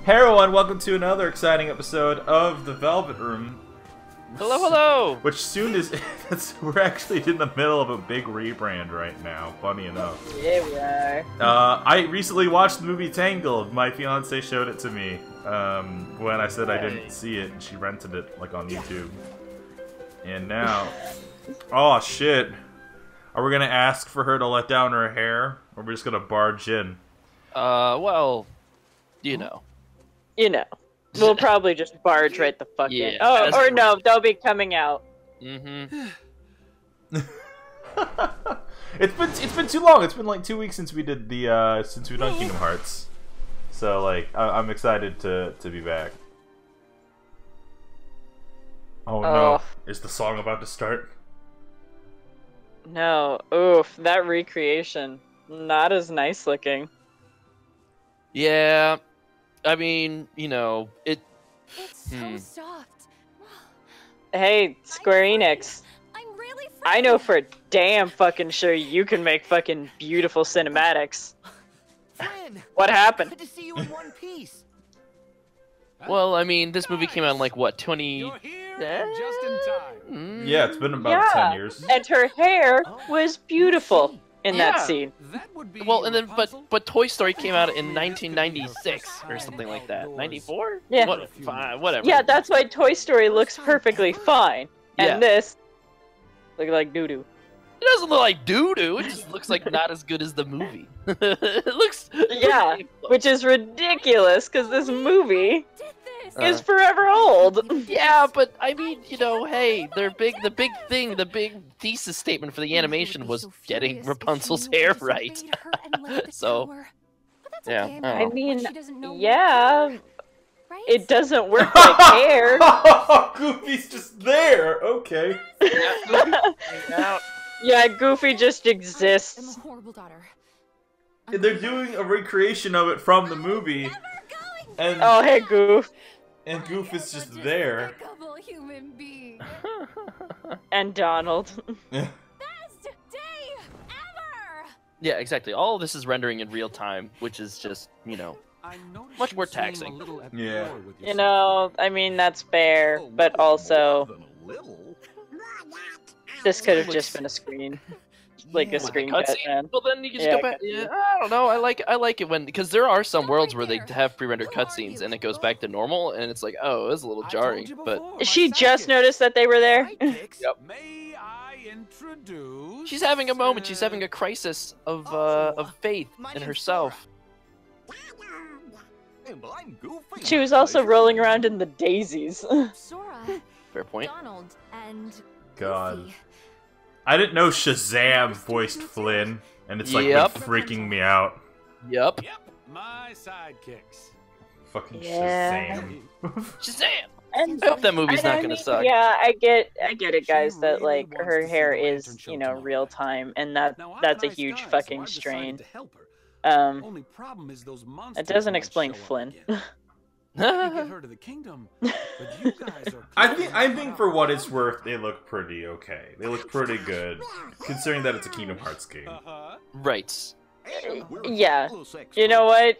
Hey everyone, welcome to another exciting episode of The Velvet Room. Hello, hello! Which soon is... we're actually in the middle of a big rebrand right now, funny enough. Yeah, we are. I recently watched the movie Tangled. My fiance showed it to me when I said I didn't see it, and she rented it like on YouTube. And now... oh shit. Are we gonna ask for her to let down her hair? Or are we just gonna barge in? Well, you know. You know. We'll probably just barge right the fuck in. Oh, or no, they'll be coming out. Mm-hmm. It's been too long. It's been like 2 weeks since we did the since we've done Kingdom Hearts. So like I'm excited to be back. Oh no. Is the song about to start? No. Oof, that recreation. Not as nice looking. Yeah. I mean, you know, It's so soft. Hey, Square Enix. I'm really I know for damn fucking sure you can make fucking beautiful cinematics. Flynn, What happened? good to see you in one piece. well, I mean, this movie came out in like, what, 20... You're here just in time. Yeah, it's been about 10 years. And her hair was beautiful in that Yeah. scene. That would be Well, and then, Rapunzel. but Toy Story came out in 1996, or something like that. 94? Yeah. What, fine, whatever. Yeah, that's why Toy Story looks perfectly fine. And Yeah. this look like doo-doo. It doesn't look like doo-doo, it just looks like not as good as the movie. It looks... Yeah, pretty close. which is ridiculous because this movie did this. is forever old. Yeah, but I mean, you know, hey, the big thesis statement for the animation was getting Rapunzel's hair right. So, yeah, I don't I know. mean, Know yeah, right? it doesn't work like hair. Goofy's just there. Okay. Yeah, Goofy just I'm a exists. horrible daughter. They're doing a recreation of it from the movie, and Oh, hey, Goof. and Goof is just there. Despicable human being. And Donald. Yeah. Best day ever. Yeah, exactly. All of this is rendering in real time, which is just, you know, I noticed much you more seem taxing. a little at Yeah. war with You yourself. know, I mean, that's fair, but also, this could have just been a screen. Like a What, the screen cut, cutscene? man. Well, then you can just Yeah, go back. cutscene. Yeah, I don't know. I like it when, because there are some worlds where they have pre-rendered cutscenes and it goes back to normal, and it's like, oh, it's a little I told jarring. you But before, She my just sidekick. noticed that they were there. Sidekicks? Yep. May I introduce? she's having a moment. She's having a crisis of faith my in name's herself. Well, I'm Goofy. She was also rolling around in the daisies. Sora, Fair point. Donald, and God. Goofy. I didn't know Shazam voiced Flynn, and it's like Yep. been freaking me out. Yup. Yep, my sidekicks. Fucking Yeah. Shazam. Shazam! And I hope that movie's and not I gonna mean, suck. Yeah, I get it, guys. She That really like wants her to see hair the is, lantern show you know, tomorrow. real time, and Now, that's a I'm huge nice guy, fucking so I decided strain. to help her. Only problem is those It monsters doesn't might explain show up Flynn. again. Let me get her to the kingdom, but you guys are. I think for what it's worth, they look pretty okay. They look pretty good, considering that it's a Kingdom Hearts game. Right. Yeah, you know what?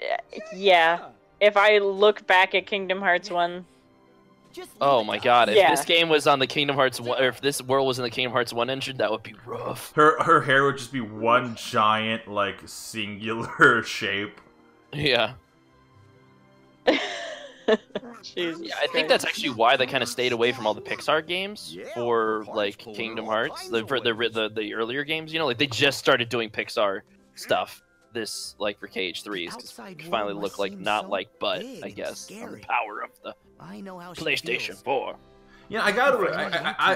Yeah, if I look back at Kingdom Hearts 1, Oh my god, if Yeah. this game was on the Kingdom Hearts 1, or if this world was in the Kingdom Hearts 1 engine, that would be rough. Her hair would just be one giant, like, singular shape. Yeah. Jesus Yeah, I think that's actually why they kind of stayed away from all the Pixar games for, like, Kingdom Hearts, for the earlier games, you know, like, they just started doing Pixar stuff this, like, for KH3s, because finally look like, not like, but, I guess, on the power of the PlayStation 4. Yeah,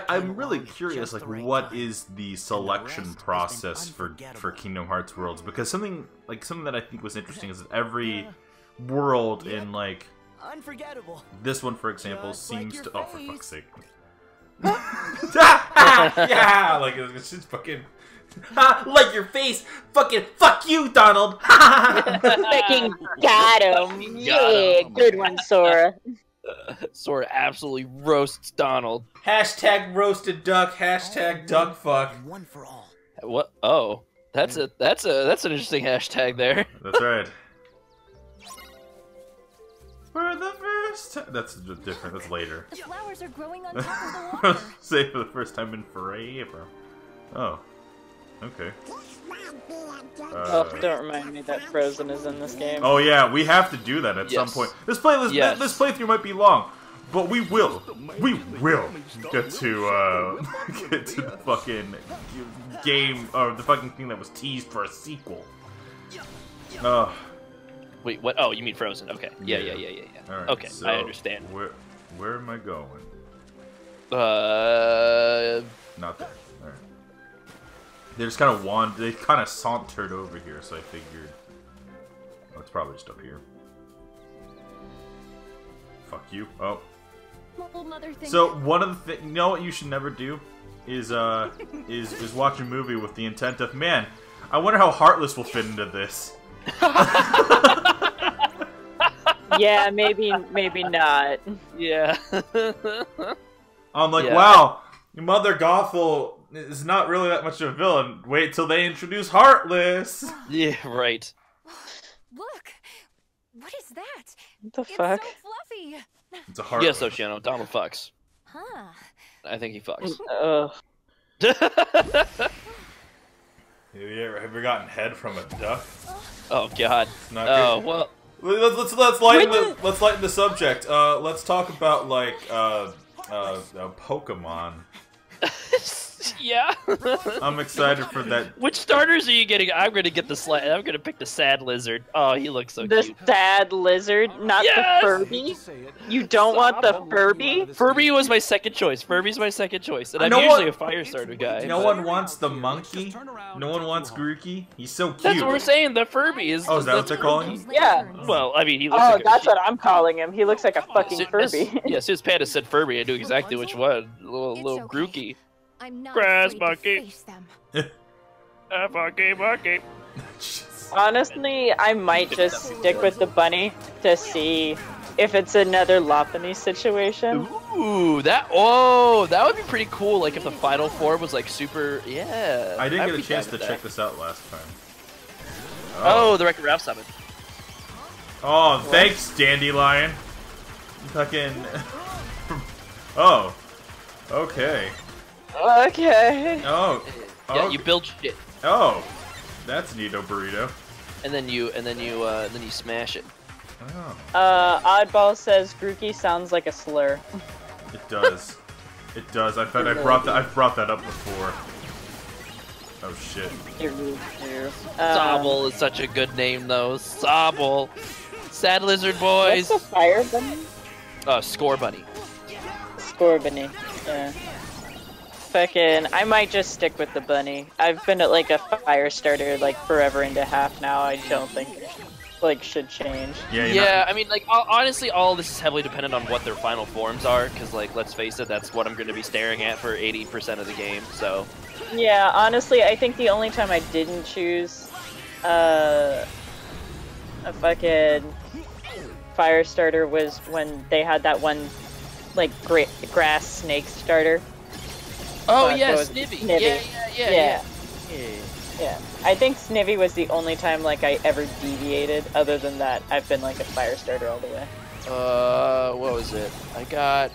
I'm really curious, like, what is the selection process for Kingdom Hearts worlds? Because something that I think was interesting is that every world in, like, Unforgettable. this one, for example, Just like seems your to... Oh, for face. fuck's sake. Yeah, like, it's just fucking... like your face! Fucking fuck you, Donald! fucking got him. Yeah, good one, Sora. Sora absolutely roasts Donald. Hashtag roasted duck, hashtag duck fuck. And one for all. What? Oh, that's an interesting hashtag there. That's right. For the first time. That's different. That's later. The flowers are growing on top of the water. Say for the first time in forever. Oh. Okay. Oh, don't remind me that Frozen is in this game. Oh yeah, we have to do that at some point. This playthrough might be long, but we will get to get to the fucking game or the fucking thing that was teased for a sequel. Wait, what? Oh, you mean Frozen? Okay. Yeah. All right, Okay, so I understand. Where am I going? Not there. All right. They just kind of they kind of sauntered over here, so I figured. Oh, it's probably just up here. Fuck you. Oh. Old mother thing. So one of the you know what you should never do is watch a movie with the intent of, man, I wonder how Heartless will fit into this. Yeah, maybe not. Yeah. I'm like, Yeah. wow, Mother Gothel is not really that much of a villain. Wait till they introduce Heartless. Yeah, right. Look, what is that? What the It's fuck? so fluffy. It's a Heartless. Yes, Oceano, Donald fucks. Huh. I think he fucks. Ugh. Have you gotten head from a duck? Oh God. It's not Oh good. well. Let's lighten the subject. Let's talk about like Pokemon. Yeah. I'm excited for that. Which starters are you getting? I'm gonna get the I'm gonna pick the sad lizard. Oh, he looks so The cute. sad lizard, not Yes! the Furby. You don't want the Furby? Furby was my second choice. Furby's my second choice, and I'm No usually one- a fire starter guy. No but- one wants the monkey. No one wants Grookey. He's so cute. That's what we're saying. The Furby is. Oh, is that what that's they're calling him? Yeah. Well, I mean, he looks Oh, like that's what I'm calling him. He looks like a fucking As Furby. yeah, as soon as Panda said Furby, I knew exactly which one. Little It's okay. Grookey. I'm not Grass afraid to monkey. face them. Monkey. Honestly, I might just stick with the bunny to see if it's another Lopunny situation. Ooh, that would be pretty cool. Like if the final form was like super, yeah. I didn't I'd get a be chance down to with check that. this out last time. Oh, the Wreck-It Ralph summon. Oh, thanks, Dandelion. Fucking. Oh. Okay. Okay. Oh. Yeah, Oh. you build shit, Oh. That's Nito Burrito. and then you smash it. Oh. Oddball says Grookey sounds like a slur. It does. It does. I've brought that up before. Oh shit. It really do. Sobble is such a good name though. Sobble. Sad Lizard Boys. What's the fire bunny? Score Bunny. Scorbunny. Yeah. Fucking, I might just stick with the bunny. I've been at like a fire starter like forever and a half now. I don't think it should change. Yeah. Yeah, I mean, like, honestly, all this is heavily dependent on what their final forms are, because, like, let's face it, that's what I'm going to be staring at for 80% of the game, so... Yeah, honestly, I think the only time I didn't choose a fucking fire starter was when they had that one, like, grass snake starter. Oh, So yeah, it was Snivy. Snivy. Yeah. Yeah. I think Snivy was the only time, like, I ever deviated. Other than that, I've been, like, a fire starter all the way. What was it? I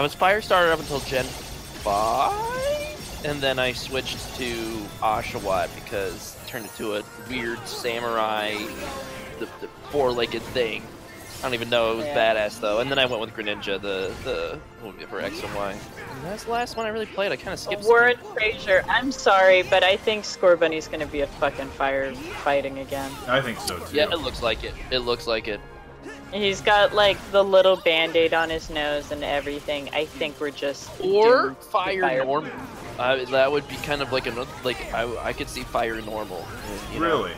was fire starter up until Gen 5, and then I switched to Oshawott because it turned into a weird samurai, the four-legged thing. I don't even know, it was badass though. And then I went with Greninja, the for X and Y. And that's the last one I really played. I kind of skipped. Warren Fraser, I'm sorry, but I think Scorbunny's gonna be a fucking fighting again. I think so too. Yeah, it looks like it. It looks like it. He's got like the little band-aid on his nose and everything. I think we're just Or doomed to fire normal. That would be kind of like another. Like I could see fire normal. You know? Really?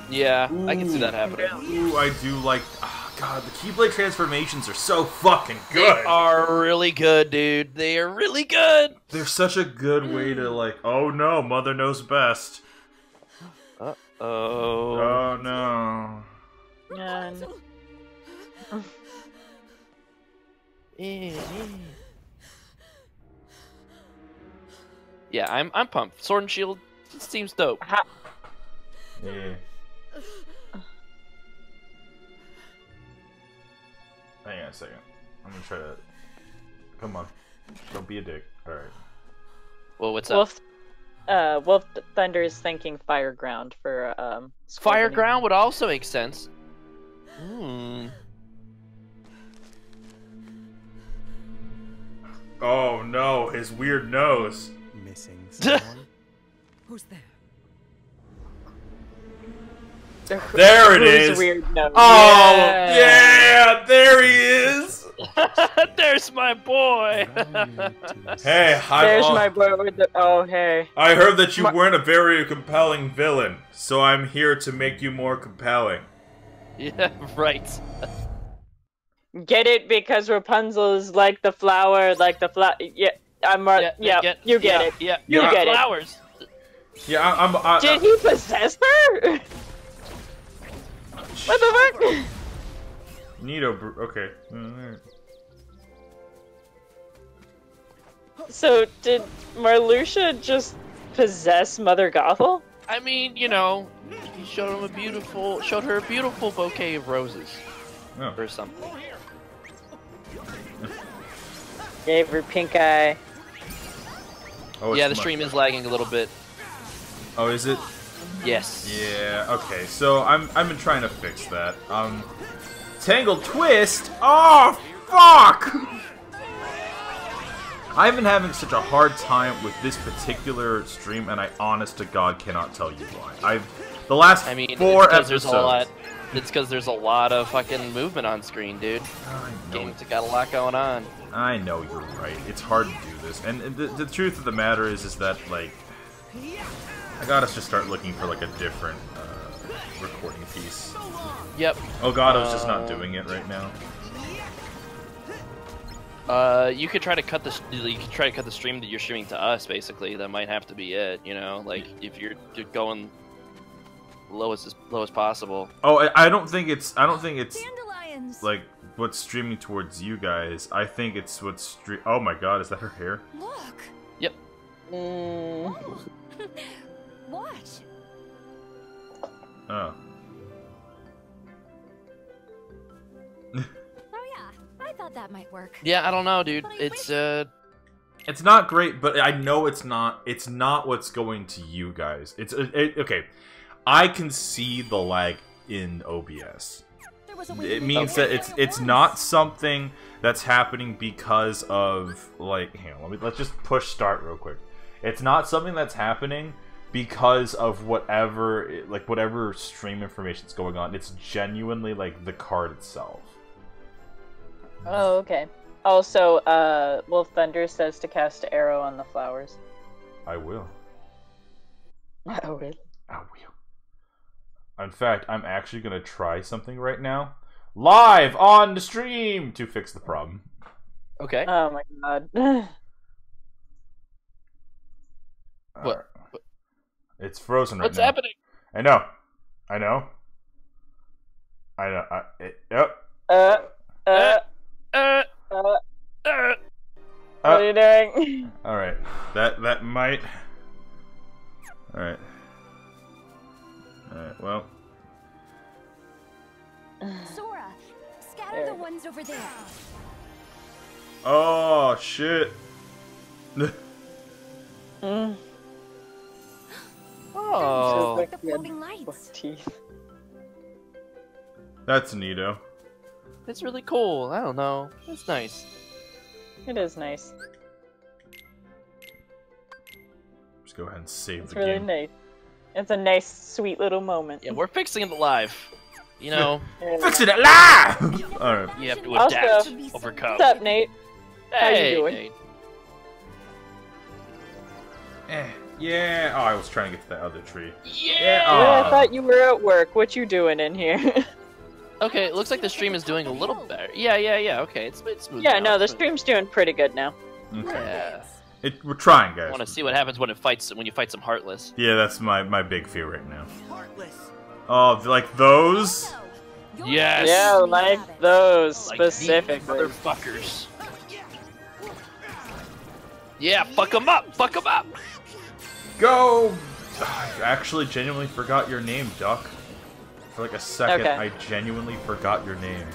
Yeah, I can see that happening. Ooh, I do like. Oh, God, the Keyblade transformations are so fucking They good. are really good, dude. They are really good. They're such a good way to like. Oh no, Mother knows best. Oh. Oh no. And Yeah, I'm pumped. Sword and Shield seems dope. Yeah. Hang on a second. I'm gonna try to. Come on. Don't be a dick. Alright. Well, what's up? Wolf Thunder is thanking Fireground for scoreboning. Fireground would also make sense. Hmm. Oh no, his weird nose. Missing someone? Who's there? There it Who's is. Weird nose. Oh yeah, there he is. There's my boy. Hey, There's my boy with the. Oh hey. I heard that you weren't a very compelling villain, so I'm here to make you more compelling. Yeah, right. Get it because Rapunzel is like the flower, Yeah, I'm. You get it. Yeah, You get it. flowers. Yeah, Did he possess her? What the fuck? Neato. Okay. Alright. So did Marluxia just possess Mother Gothel? I mean, you know, he showed her a beautiful bouquet of roses Oh. or something. Gave her pink eye. Oh, Yeah, it's the stream is lagging a little bit. Oh, is it? Yes. Yeah. Okay. So I've been trying to fix that. Tangled Twist. Oh, fuck! I've been having such a hard time with this particular stream, and I, honest to God, cannot tell you why. The last I mean, 4 it's episodes. because there's a lot of fucking movement on screen, dude. I know. Game's got a lot going on. I know you're right. It's hard to do this, and the truth of the matter is that like I gotta just start looking for like a different recording piece. Yep. Oh God, I was just not doing it right now. You could try to cut the stream that you're streaming to us. Basically, that might have to be it. You know, like if you're going low as possible. Oh, I don't think it's Dandelions. like what's streaming towards you guys. I think it's what's Oh my God, is that her hair? Look. Yep. Watch. Oh. Oh yeah, I thought that might work. Yeah, I don't know, dude. It's not great, but I know it's not. It's not what's going to you guys. Okay. I can see the lag in OBS. There was a way It means that it's not something that's happening because of like. Hang on, let's just push start real quick. It's not something that's happening because of whatever stream information's going on. It's genuinely like the card itself. Oh, okay. Also, Wolf Thunder says to cast Arrow on the flowers. I will. I will. I will. In fact, I'm actually gonna try something right now, live on the stream, to fix the problem. Okay. Oh my God. What? Alright. It's frozen right What's now. happening? I know. Yep. What are you doing? All right. That might. All right. Well. Sora, scatter the ones over there. Oh shit. Oh. Like the floating lights. Teeth. That's neato. It's really cool. I don't know. It's nice. It is nice. Just go ahead and save It's the really game. nice. It's a nice, sweet little moment. Yeah, we're fixing it live. You know, Fixing it live. All right. you have to Also- adapt, overcome. What's up, Nate? How you Hey, doing? Nate. Yeah. Oh, I was trying to get to that other tree. Yeah. Yeah, Aw. I thought you were at work. What you doing in here? Okay, it looks like the stream is doing a little better. Yeah. Okay, it's smooth. Yeah, now. no, the It's smooth. stream's doing pretty good now. Okay. Yeah. We're trying, I guys. want to see what happens when you fight some Heartless. Yeah, that's my big fear right now. Heartless. Oh, like those? Yes. Yeah, like those Like these specifically. motherfuckers. Yeah, fuck them up. Fuck them up. Go! I actually genuinely forgot your name, Duck. For like a second, Okay. I genuinely forgot your name.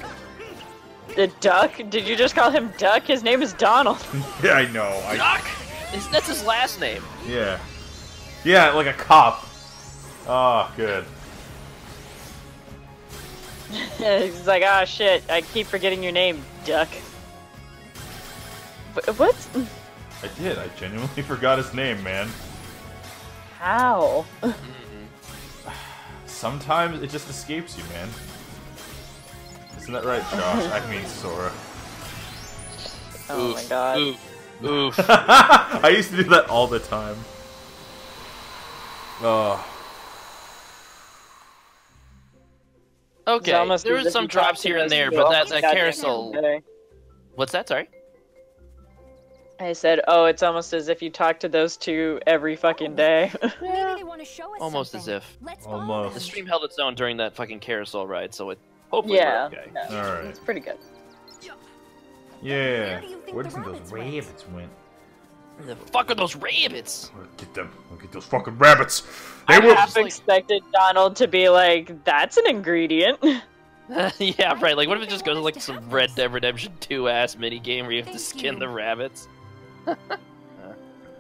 The Duck? Did you just call him Duck? His name is Donald. Yeah, I know. Doc? That's his last name. Yeah. Yeah, like a cop. Oh, good. He's like, ah, shit, I keep forgetting your name, Duck. What? I did. I genuinely forgot his name, man. How? Sometimes it just escapes you, man. Isn't that right, Josh? I mean, Sora. Oh my god. Oof. I used to do that all the time. Oh. It's Okay, almost there as were if some you drops talked to here and those there, people but all that goddamn carousel. day. What's that? Sorry. I said, oh, it's almost as if you talk to those two every fucking day. Maybe they want to show us Almost as something. if. Let's follow Almost. The them. stream held its own during that fucking carousel ride, so it hopefully Yeah. we're okay. Alright. It's pretty good. Yeah. Where do you think Where do the you think rabbits those went? rabbits went? Where the fuck are those rabbits? Get them. I'll get those fucking rabbits. They I were. half expected Donald to be like, that's an ingredient. Yeah, right. Like, what if it just goes to like some Red Dead Redemption 2 ass mini game where you have to skin the rabbits?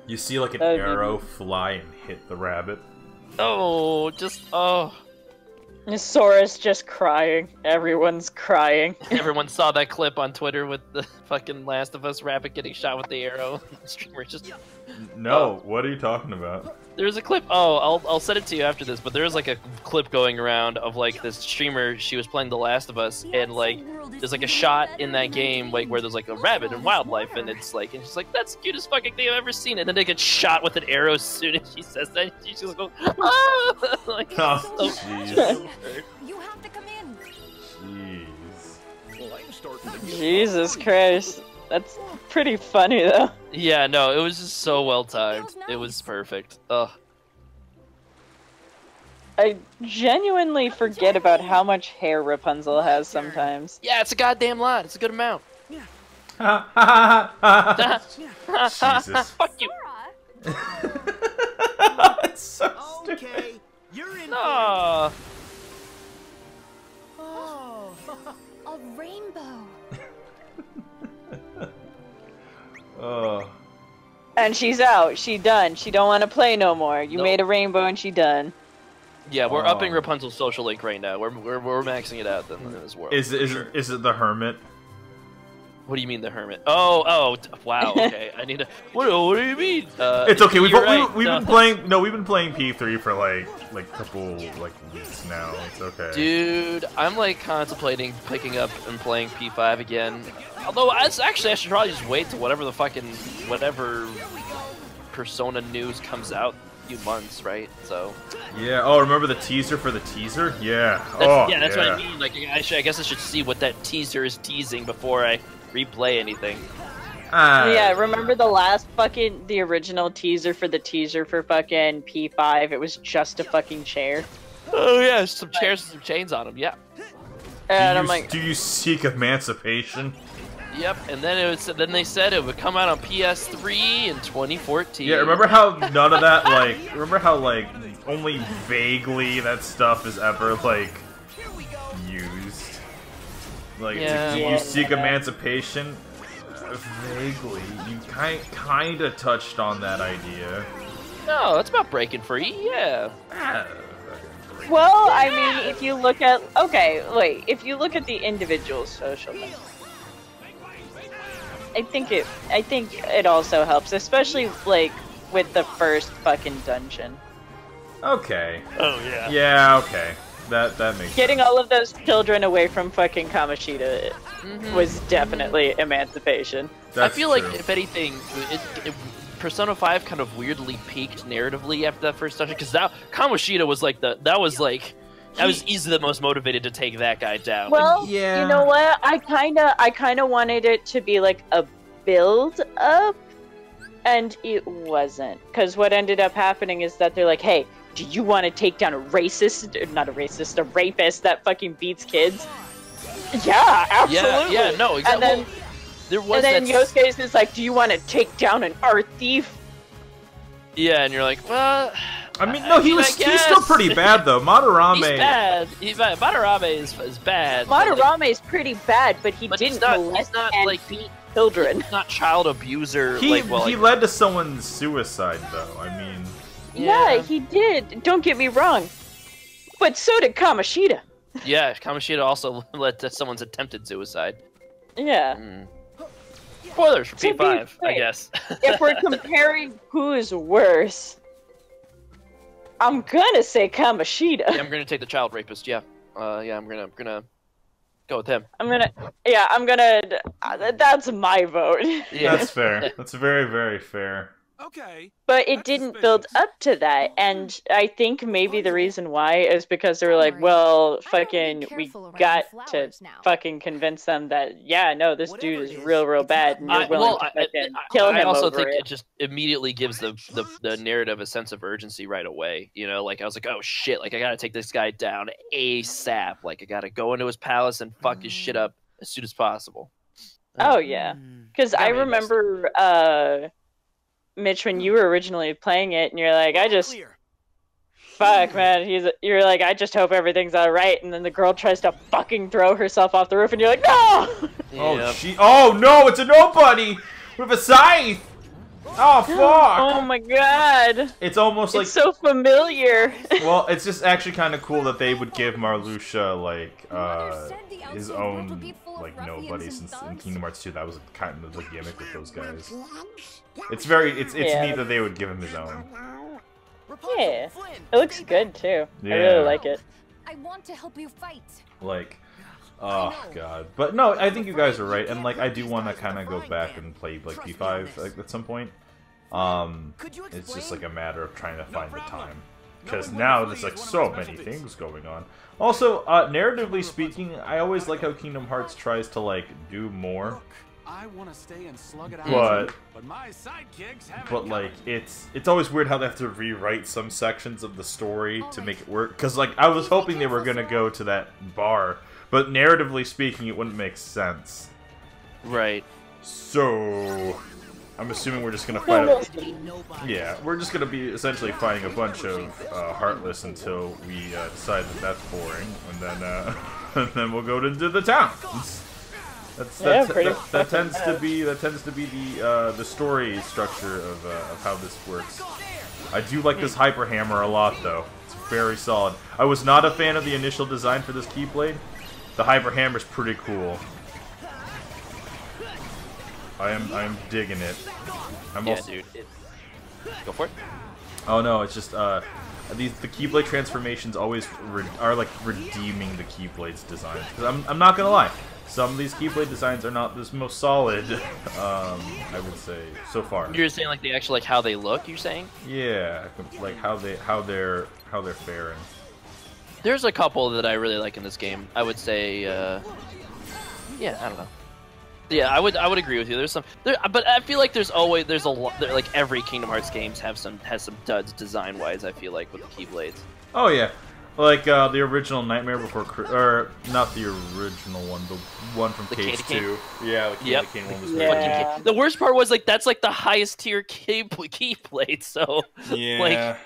You see like an That'd be arrow fly and hit the rabbit. Oh, just Sora's just crying. Everyone's crying. Everyone saw that clip on Twitter with the fucking Last of Us rabbit getting shot with the arrow. The streamer just. No, what are you talking about? There's a clip. Oh, I'll send it to you after this. But there's like a clip going around of like this streamer. She was playing The Last of Us, and like there's like a shot in that game like where there's like a rabbit and wildlife, and it's like, and she's like, "That's the cutest fucking thing I've ever seen." And then they get shot with an arrow as soon as she says that. She's just going, "Ah!" Like, Oh, so- jeez. You have to come in. Jeez. Well, I'm starting to get Jesus Christ. That's pretty funny, though. Yeah, no, it was just so well timed. It was perfect. Ugh. I genuinely forget about how much hair Rapunzel has sometimes. Yeah, it's a goddamn lot. It's a good amount. Ha ha ha ha! Jesus. Fuck you. Sora, It's so stupid. Okay, you're in. No. Oh. a rainbow. Oh. And she's out. She done. She don't want to play no more. You Nope. made a rainbow and she done. Yeah, we're Oh. upping Rapunzel's social link right now. We're maxing it out in this world. Is for sure. it the hermit? What do you mean the hermit? Oh, wow. Okay, I need to. What do you mean? It's okay. We've you're right. we've No. been playing. No, we've been playing P3 for like a couple weeks now. It's okay. Dude, I'm like contemplating picking up and playing P5 again. Although, I should probably just wait till whatever Persona news comes out in a few months, right? So. Yeah. Oh, remember the teaser for the teaser? Yeah. That's what I mean. Like, I guess I should see what that teaser is teasing before I replay anything. Yeah, remember the original teaser for the teaser for fucking P5? It was just a fucking chair. Oh yeah, some chairs and some chains on them. Yeah. And I'm like, do you seek emancipation? Yep. And then then they said it would come out on PS3 in 2014. Yeah. Remember how none of that remember how only vaguely that stuff is ever used. Yeah. Do you seek emancipation? Vaguely. You kind of touched on that idea. No, it's about breaking free. Yeah. well, I mean, if you look at if you look at the individual social life, I think it also helps, especially with the first fucking dungeon. Okay. Oh yeah. Yeah. Okay. That makes Getting sense. all of those children away from fucking Kamoshida was definitely emancipation. That's I feel like true. if anything, Persona 5 kind of weirdly peaked narratively after that first dungeon, because Kamoshida was I was easily the most motivated to take that guy down. Well, yeah. you know what? I kind of wanted it to be like a build up, and it wasn't. Because what ended up happening is that they're like, "Hey, do you want to take down a rapist that fucking beats kids?" Yeah, absolutely. Yeah, no, exactly. And then, there was Yosuke's is like, "Do you want to take down an art thief?" Yeah, and you're like, well, I mean, no, he's still pretty bad though. Madarame. He's bad. Madarame is bad. Madarame is pretty bad, but he didn't molest and like beat children. He's not child abuser. He led to someone's suicide though. I mean. Yeah, he did. Don't get me wrong. But so did Kamoshida. Yeah, Kamoshida also led to someone's attempted suicide. Yeah. Spoilers for P5, I guess. If we're comparing who's worse, I'm gonna say Kamoshida. Yeah, I'm gonna take the child rapist. Yeah, I'm gonna go with him. That's my vote. Yeah, that's fair. That's very, very fair. Okay. But it didn't build up to that, and I think maybe the reason why is because they were like, well, fucking, we got to fucking convince them that, yeah, no, this dude is real bad, and you're willing to fucking kill him. I also over think it. it just immediately gives the narrative a sense of urgency right away. You know, like I was like, oh shit, like I gotta take this guy down ASAP. Like I gotta go into his palace and fuck his shit up as soon as possible. Oh yeah, because I remember, Mitch, when you were originally playing it, and you're like, fuck, man, you're like, I just hope everything's alright, and then the girl tries to fucking throw herself off the roof, and you're like, no! Oh no, it's a nobody! With a scythe! Oh fuck! Oh my god! It's almost like... It's so familiar! Well, it's just actually kind of cool that they would give Marluxia, like, his own, like, nobody, since in Kingdom Hearts 2 that was kind of the gimmick with those guys. It's neat that they would give him his own. Yeah, it looks good too. Yeah. I really like it. I want to help you fight. Like, oh god. But no, I think you guys are right, and like I do want to kind of go back and play like P5 like, at some point. It's just like a matter of trying to find the time. Because now there's like so many things going on. Also, narratively speaking, I always like how Kingdom Hearts tries to like do more. I want to stay and slug it out. But my sidekicks haven't. But like it's always weird how they have to rewrite some sections of the story to make it work. Because like I was hoping they were gonna go to that bar, but narratively speaking, it wouldn't make sense. Right. So I'm assuming we're just gonna fight. Yeah, we're just gonna be essentially fighting a bunch of Heartless until we decide that that's boring, and then and then we'll go into the town. That tends to be the story structure of how this works. I do like this Hyper Hammer a lot though. It's very solid. I was not a fan of the initial design for this Keyblade. The Hyper Hammer's pretty cool. I am digging it. Dude. Go for it. Oh no, it's just the Keyblade transformations always are like redeeming the Keyblade's design. Because I'm not gonna lie. Some of these Keyblade designs are not the most solid, I would say, so far. You're saying like how they look, you're saying? Yeah, like how they're faring. There's a couple that I really like in this game. I would say yeah, I don't know. Yeah, I would agree with you. There's some but I feel like there's a lot, like every Kingdom Hearts games has some duds design-wise, I feel like, with the Keyblades. Oh yeah. Like the original Nightmare Before or not the original one, the one from KH2. Yeah, the Candy Cane one was really cool. The worst part was like that's like the highest tier Keyblade, so like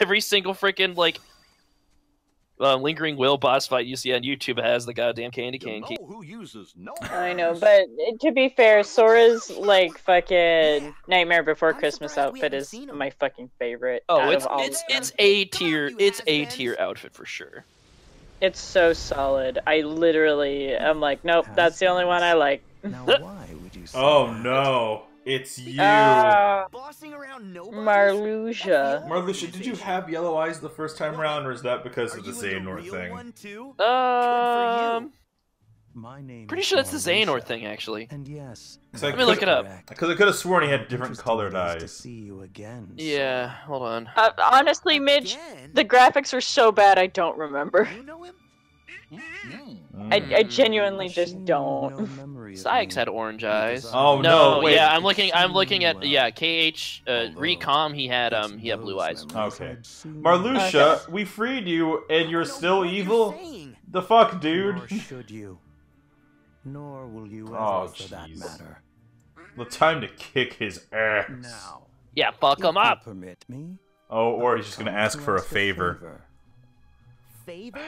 every single freaking like Lingering Will boss fight you see on YouTube has the goddamn Candy Cane key. I know, but to be fair, Sora's like fucking Nightmare Before Christmas outfit is my fucking favorite. Oh, it's A tier. It's A tier outfit for sure. It's so solid. I'm like, nope, that's the only one I like. Now why would you say Oh no. It's you. Marluxia. Marluxia, did you have yellow eyes the first time around, or is that because of the Xehanort thing? Pretty sure that's the Xehanort thing, actually. And yes, let me look it up. Because I could have sworn he had different colored eyes. Yeah, hold on. Honestly, Mitch, the graphics are so bad I don't remember. I genuinely just don't. Sykes had orange eyes. Oh no! Wait. Yeah, I'm looking at KH Recom. He had blue eyes. Okay, Marluxia, we freed you, and you're still evil. The fuck, dude? Nor should you. Nor will you ever, for that matter. The time to kick his ass. Now, yeah, fuck him up. Permit me. Oh, or he's just gonna ask for a favor. Favor?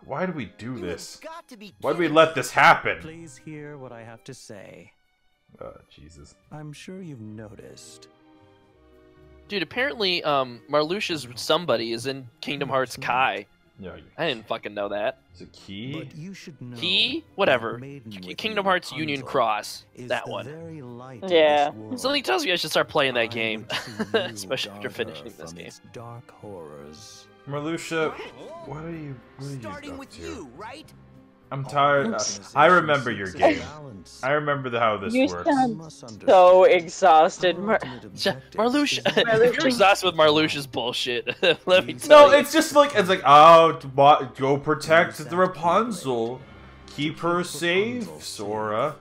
Why do we do this? Got to be Why do we let this happen? Please hear what I have to say. Oh, Jesus. I'm sure you've noticed. Dude, apparently, Marluxia's somebody is in Kingdom Hearts Kai. Yeah, I didn't fucking know that. is it Key? But you should know Key? Whatever. that maiden with Kingdom you, Hearts Union Rapunzel, Cross. is That the one. very light Yeah. of this world. Something tells me I should start playing I that game. would see you Especially after guard her finishing this from game. its dark horrors. Marluxia, what are you starting up with to? you, right? I'm tired. I remember your game. I remember how this You works. sound so exhausted, Marluxia. If you're Marluxia. exhausted with Marluxia's bullshit, let me tell No, you. it's just like, oh, go protect the Rapunzel. Keep her safe, Sora.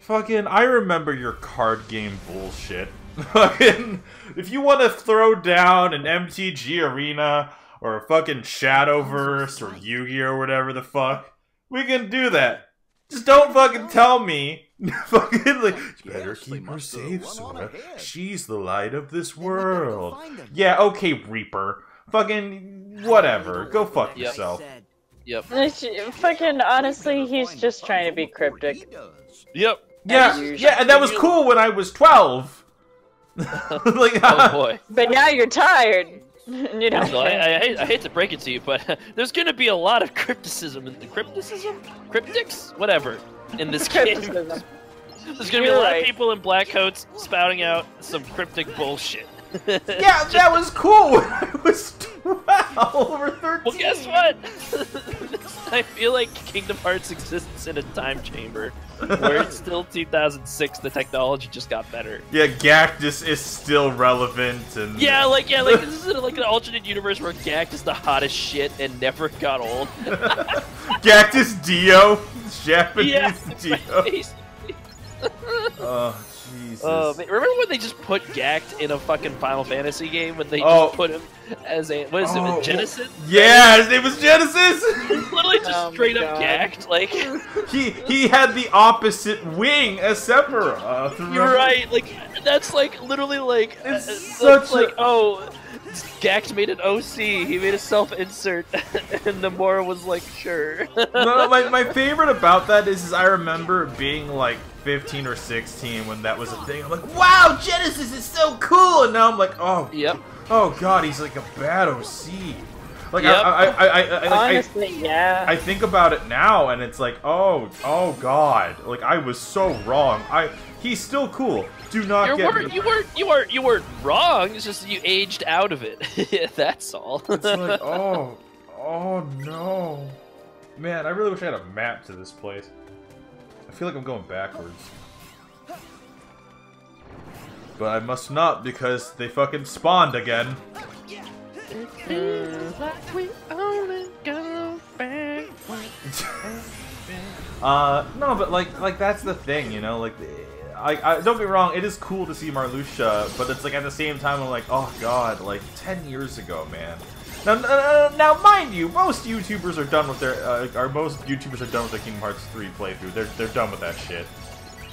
Fucking, I remember your card game bullshit. Fucking, if you want to throw down an MTG Arena or a fucking Shadowverse or Yu-Gi-Oh or whatever the fuck, we can do that. Just don't fucking tell me. Fucking like, you better Yes, they keep her must have safe, run on Sora. ahead. She's the light of this Then we better go world. find them. Yeah, okay, Reaper. Fucking whatever. Go fuck Yep. yourself. Yep. Fucking honestly, he's just trying to be cryptic. Yep. Yeah, yeah, and that was cool when I was 12. Like, Oh boy. But now you're tired. You know. So I hate to break it to you, but there's gonna be a lot of crypticism in the cryptics, whatever, in this game. Criticism. There's gonna be a You're lot right. of people in black coats spouting out some cryptic bullshit. yeah, that was cool when I was 12 or 13. Well, guess what? I feel like Kingdom Hearts exists in a time chamber where it's still 2006. The technology just got better. Yeah, Gactus is still relevant and Yeah, like this is like an alternate universe where Gact is the hottest shit and never got old. Gactus Dio, Japanese Yeah, Dio. face. Oh Jesus! Man, remember when they just put Gact in a fucking Final Fantasy game? When they Oh. just put him as a what is Oh. it? Genesis? Yeah, his name was Genesis. Literally just Oh my straight up God. Gact. Like he had the opposite wing as Sephiroth. you're remember? right. Like that's like literally like It's that's such like a- oh. Gact made an OC. He made a self-insert, and Nomura was like, "Sure." No, my favorite about that is I remember being like 15 or 16 when that was a thing. I'm like, wow, Genesis is so cool, and now I'm like, oh, Yep. oh god, he's like a bad OC. Like Yep. Honestly, yeah. I think about it now, and it's like, oh god, like I was so wrong. He's still cool. Do not get me. You weren't wrong. It's just you aged out of it. That's all. It's like, oh no, man. I really wish I had a map to this place. I feel like I'm going backwards, but I must not because they fucking spawned again. No, but like that's the thing, you know. Like, I don't get me wrong, it is cool to see Marluxia, but it's like at the same time I'm like, oh god, like 10 years ago, man. Now, mind you, most YouTubers are done with their most YouTubers are done with their Kingdom Hearts 3 playthrough. They're done with that shit.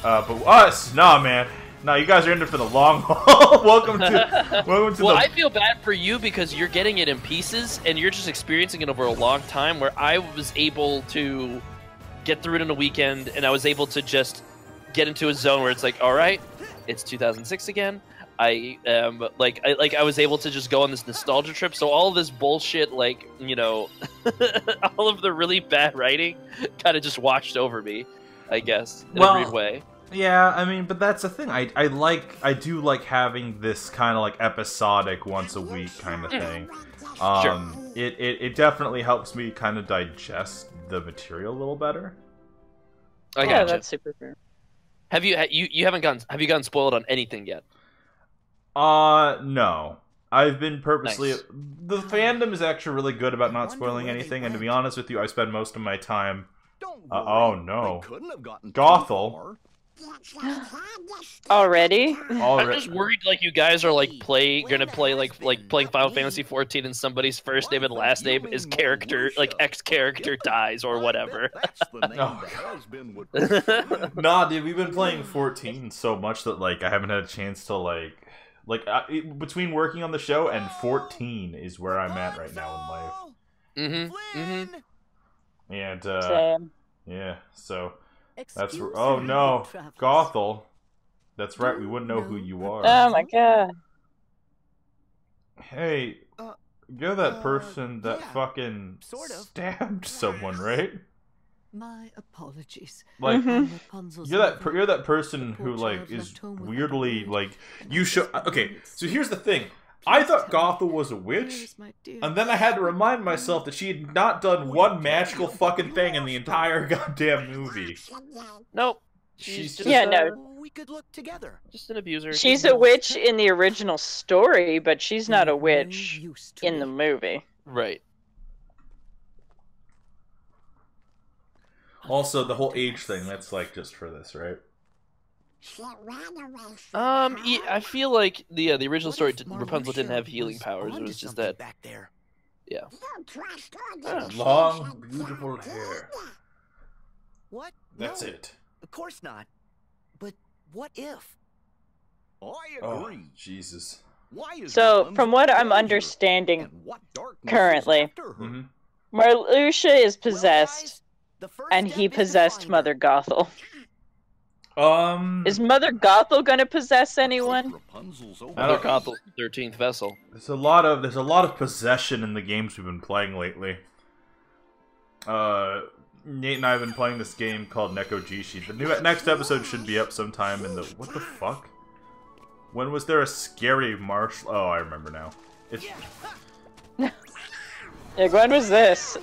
But us, nah, man. Nah, you guys are in it for the long haul. welcome to Well, the. I feel bad for you because you're getting it in pieces and you're just experiencing it over a long time. Where I was able to get through it in a weekend, and I was able to just get into a zone where it's like, all right, it's 2006 again. I was able to just go on this nostalgia trip. So all of this bullshit, like, you know, all of the really bad writing, kind of just washed over me, I guess, in a weird way. Yeah, I mean, but that's the thing. I do like having this kind of like episodic once a week kind of thing. Sure. It definitely helps me kind of digest the material a little better. I Yeah, gotcha. that's super fair. Have you gotten spoiled on anything yet? No. I've been purposely. Nice. The fandom is actually really good about not spoiling anything, and to be honest with you, I spend most of my time. Don't Oh worry, no. they couldn't have gotten Gothel. too far. Already? I'm just worried, like you guys are like gonna play like playing Final Fantasy 14, and somebody's first name and last name is character, like X character dies or whatever. That's the name Oh, that has been with Nah, dude, we've been playing 14 so much that like I haven't had a chance to like Like, between working on the show and 14 is where I'm at right now in life. And, Same. yeah, so, that's... Oh, no. Gothel. That's right, we wouldn't know who you are. Oh my god. Hey, you're that person that fucking stabbed someone, right? My apologies. Like, Rapunzel's you're that person who, like, is weirdly, like, you show... Okay, so here's the thing. I thought Gothel was a witch, and then I had to remind myself that she had not done one magical fucking thing in the entire goddamn movie. Nope. She's just We could look together. Just an abuser. She's a witch in the original story, but she's not a witch in the movie. Right. Also, the whole age thing, that's, like, just for this, right? Yeah, I feel like the original story, Rapunzel didn't have healing powers. It was just that. Back there. Yeah. Long, beautiful hair. What? That's No, it. Of course not. But what if? I Oh, Jesus. Why is So, Rapunzel from what I'm danger? understanding And what darkness is currently, after her? Mm-hmm. Marluxia is Well, possessed, guys, the first and step he is to possessed find her. Mother Gothel. Um, Is Mother Gothel gonna possess anyone? Rapunzel's I Mother don't- Gothel, 13th vessel. there's a lot of possession in the games we've been playing lately. Nate and I have been playing this game called Neko Jishi. The next episode should be up sometime in the... What the fuck? When was there a scary martial... Oh, I remember now. It's... Yeah, when was this?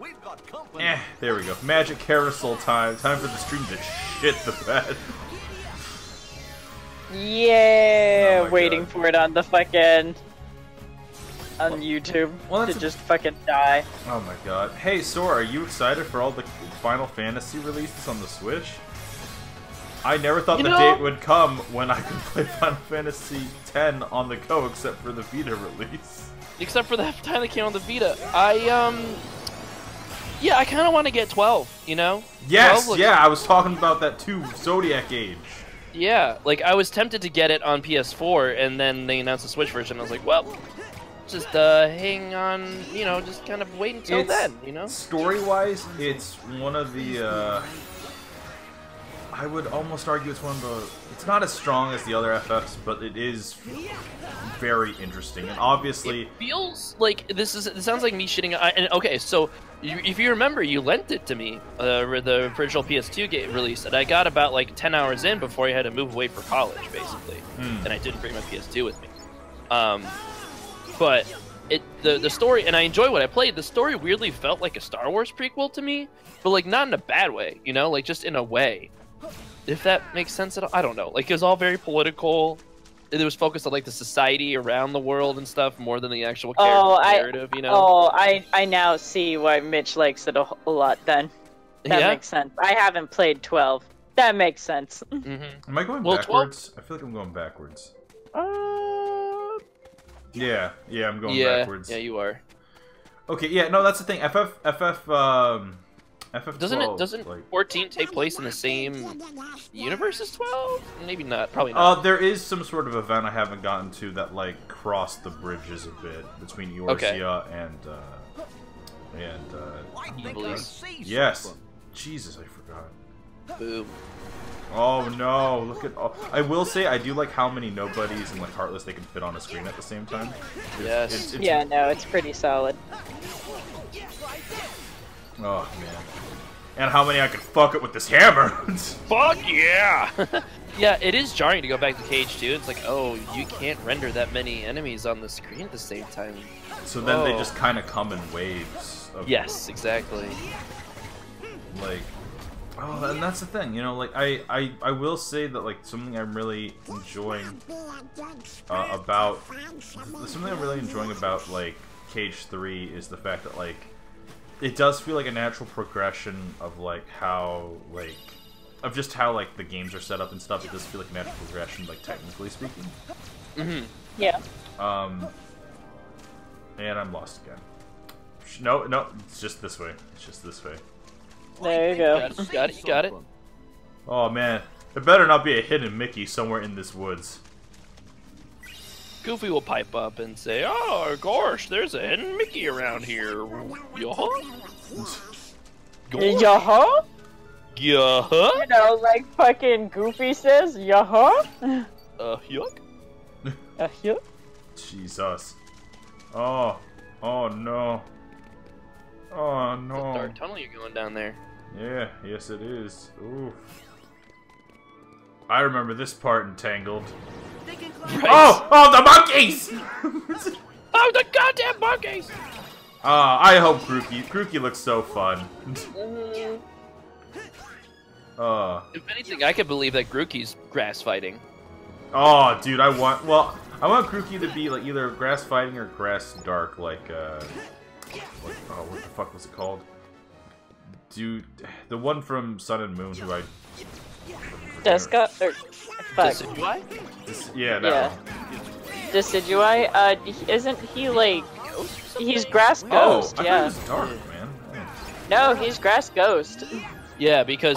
We've got company. there we go. Magic carousel time. Time for the stream to shit the bed. Yeah, Oh my waiting God. for it on the fucking... on YouTube well, to that's a- just fucking die. Oh my god. Hey, Sora, are you excited for all the Final Fantasy releases on the Switch? I never thought You the know- date would come when I could play Final Fantasy X on the go, except for the Vita release. Except for that time that came on the Vita. Yeah, I kind of want to get 12, you know? 12 Yes, looks- yeah, I was talking about that too, Zodiac Age. Yeah, like, I was tempted to get it on PS4, and then they announced the Switch version. I was like, well, just hang on, you know, just kind of wait until then, you know? Story-wise, it's one of the, I would almost argue it's one of the... It's not as strong as the other FFs, but it is very interesting. And obviously... It feels like it sounds like me shitting. And okay, so if you remember, you lent it to me, the original PS2 game release, and I got about like 10 hours in before I had to move away for college, basically. And I didn't bring my PS2 with me. But the story, and I enjoy what I played. The story weirdly felt like a Star Wars prequel to me, but like not in a bad way, you know, like just in a way. If that makes sense at all, I don't know. Like, it was all very political. It was focused on like the society around the world and stuff more than the actual narrative, you know? Oh, I now see why Mitch likes it a lot then. That Yeah? makes sense. I haven't played 12. That makes sense. Am I going Well, backwards? I feel like I'm going backwards. Yeah, I'm going backwards. Yeah, you are. Okay, yeah, no, that's the thing. FF12, Doesn't like... 14 take place in the same universe as 12? Maybe not. Probably not. There is some sort of event I haven't gotten to that, like, crossed the bridges a bit between Eorzea and Iblis. yes. Jesus, I forgot. Boom. Oh no, look at all... I will say, I do like how many nobodies and, like, Heartless they can fit on a screen at the same time. Yes. Yeah, no, it's pretty solid. Oh, man. And how many I could fuck it with this hammer! Fuck yeah! Yeah, it is jarring to go back to Cage 2. It's like, oh, you can't render that many enemies on the screen at the same time. So then they Whoa. just kind of come in waves. Of, Yes, exactly. Like... Oh, and that's the thing, you know, like, I will say that, like, something I'm really enjoying about... Something I'm really enjoying about, like, Cage 3 is the fact that, like, it does feel like a natural progression of, like, how, like... Of just how, like, the games are set up and stuff. It does feel like a natural progression, like, technically speaking. Mm-hmm. Yeah. And I'm lost again. No, it's just this way. It's just this way. There you go. Got it. Oh, man. There better not be a hidden Mickey somewhere in this woods. Goofy will pipe up and say, "Oh gosh, there's a hidden Mickey around here." Yeah. Yaha? Yeah. You know, like fucking Goofy says, yaha? Yuck. Yuck? Jesus. Oh. Oh no. Oh It's a no. dark tunnel you're going down there. Yeah, yes it is. Oof. I remember this part in Tangled. Right. Oh! Oh, the monkeys! Oh, the goddamn monkeys! I hope Grookey looks so fun. If anything, I could believe that Grookey's grass fighting. Oh, dude, I want Grookey to be like either grass fighting or grass dark, like what the fuck was it called? Dude, the one from Sun and Moon who I Deska? Or, fuck. Decidueye? Yeah, that one. Decidueye? Isn't he like... He's Grass Oh, Ghost, I yeah. thought he was dark, man. No, he's Grass Ghost. Yeah, because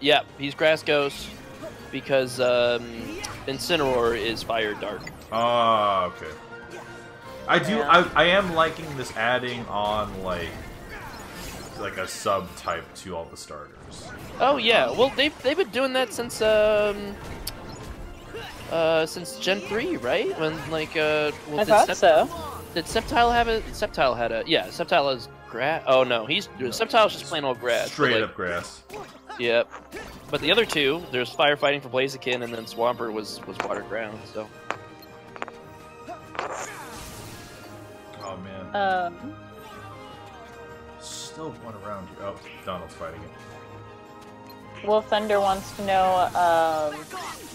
yeah, he's grass ghost. Because Incineroar is fire dark. Ah, okay. Yeah. I am liking this adding on like a subtype to all the starters. Oh yeah, well they've been doing that since Gen 3, right? When like well, I thought so. Did Sceptile have a Sceptile had a yeah, Sceptile has grass. Oh no, Sceptile's just plain old grass. Straight up grass. Yep. But the other two, there's firefighting for Blaziken, and then Swampert was water ground. So. Oh man. Um, Still one around here. Oh, Donald's fighting it. Wolf Thunder wants to know,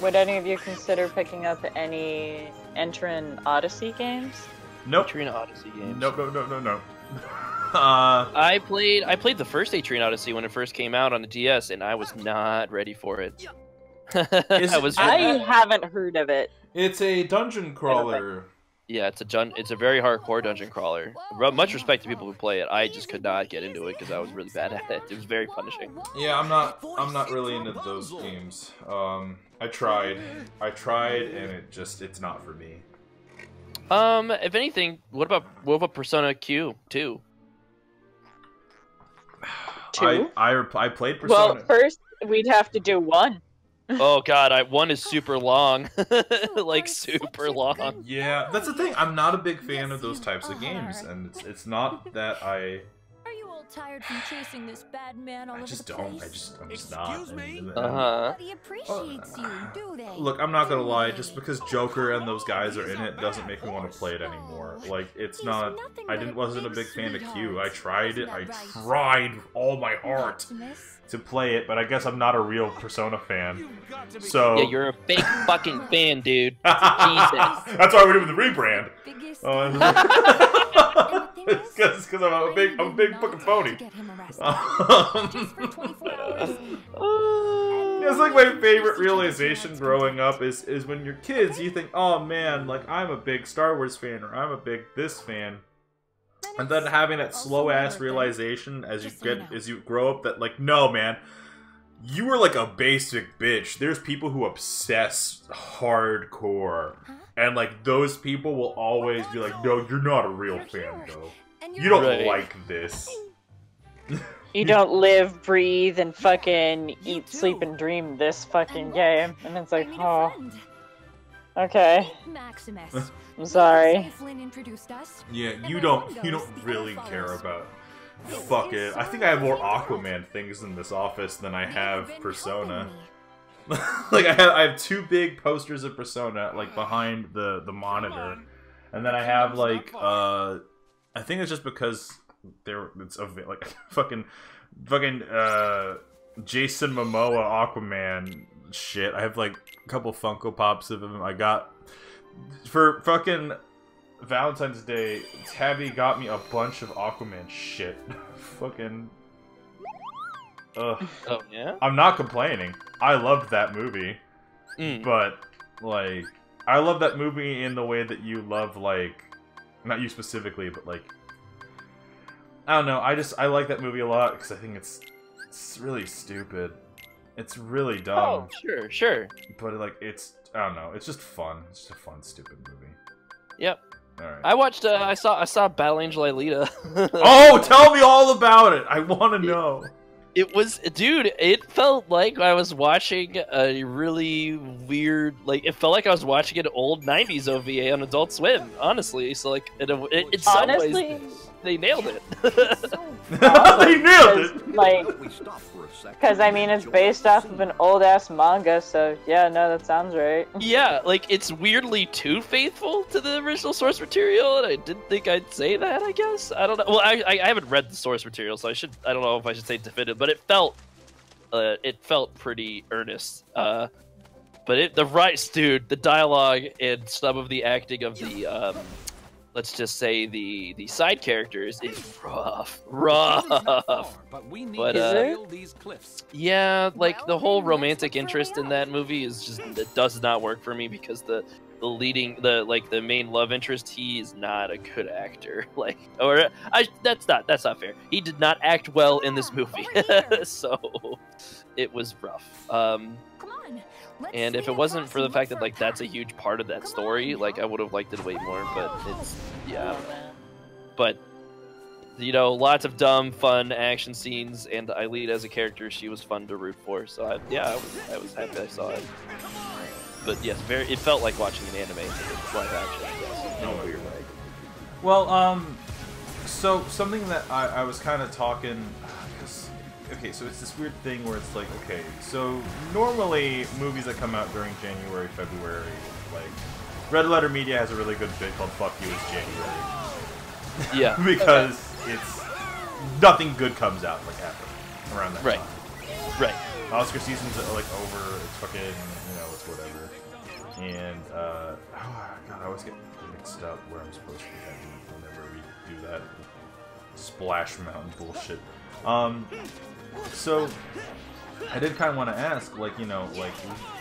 would any of you consider picking up any Entrin Odyssey games? Nope. Atrian Odyssey games. Nope. No. I played the first Atrian Odyssey when it first came out on the DS, and I was not ready for it. I haven't heard of it. It's a dungeon crawler. Yeah, it's a very hardcore dungeon crawler. Much respect to people who play it. I just could not get into it because I was really bad at it. It was very punishing. Yeah, I'm not really into those games. I tried, and it's not for me. If anything, what about Persona Q 2? Two? I played Persona. Well, first we'd have to do one. Oh god, one is super long. Like super long. Yeah, that's the thing. I'm not a big fan of those types of games, and it's not that I. Are you all tired from chasing this bad man all over the place? I'm just not. Nobody appreciates you, do they? Look, I'm not gonna lie. Just because Joker and those guys are in it doesn't make me want to play it anymore. Like, it's not. Wasn't a big fan of Q. I tried it. I tried all my heart to play it, but I guess I'm not a real Persona fan. So yeah, you're a fake fucking fan, dude. Jesus. That's why we're doing the rebrand. Because I'm a big fucking phony. It's like my favorite realization growing up is when you're kids, you think, oh man, like I'm a big Star Wars fan or I'm a big this fan. And then having that slow ass realization as you grow up that like, no man, you were like a basic bitch. There's people who obsess hardcore. And like those people will always be like, no, you're not a real fan though. You don't like this. You don't live, breathe, and fucking eat, sleep, and dream this fucking game. And it's like, oh. Okay. Maximus. I'm sorry. Flynn introduced us. Yeah, you don't really care about fucking. I think I have more Aquaman things in this office than I have Persona. Like I have two big posters of Persona like behind the monitor, and then I have like I think it's just because it's like fucking Jason Momoa Aquaman shit. I have like a couple Funko Pops of him. I got for fucking Valentine's Day, Tabby got me a bunch of Aquaman shit. Fucking ugh. Oh yeah? I'm not complaining. I loved that movie. But like I love that movie in the way that you love, like, not you specifically, but like I don't know, I like that movie a lot because I think it's really stupid. It's really dumb. Oh, sure, sure. But like, it's I don't know. It's just fun. It's just a fun, stupid movie. Yep. All right. I watched. I saw Battle Angel Alita. Oh, tell me all about it. I want to know. It was, dude. It felt like I was watching a really weird. Like it felt like I was watching an old '90s OVA on Adult Swim. Honestly, so like in some ways, they nailed it. They nailed it. Like, because I mean, it's based off of an old ass manga, so yeah, no, that sounds right. Yeah, like it's weirdly too faithful to the original source material, and I didn't think I'd say that. I guess I don't know. Well, I haven't read the source material, so I don't know if I should say definitive, but it felt pretty earnest. But the dialogue and some of the acting of the let's just say the side characters is rough. But yeah, like the whole romantic interest in that movie is just, it does not work for me because the main love interest, he is not a good actor. That's not fair. He did not act well in this movie, so it was rough. And if it wasn't for the fact that like that's a huge part of that story, like I would have liked it way more. But it's but you know, lots of dumb, fun action scenes, and Aelita as a character, she was fun to root for. So I was happy I saw it. But yes, it felt like watching an anime live action, in a weird way. Well, so something that I was kind of talking. Okay, so it's this weird thing where it's like, okay, so normally movies that come out during January, February, like, Red Letter Media has a really good bit called Fuck You, It's January. Yeah. Because it's, nothing good comes out, like, ever, around that time. Right. Oscar season's, like, over, it's fucking, you know, it's whatever. And, oh, God, I always get mixed up where I'm supposed to be heading whenever we do that Splash Mountain bullshit. So, I did kind of want to ask, like, you know, like,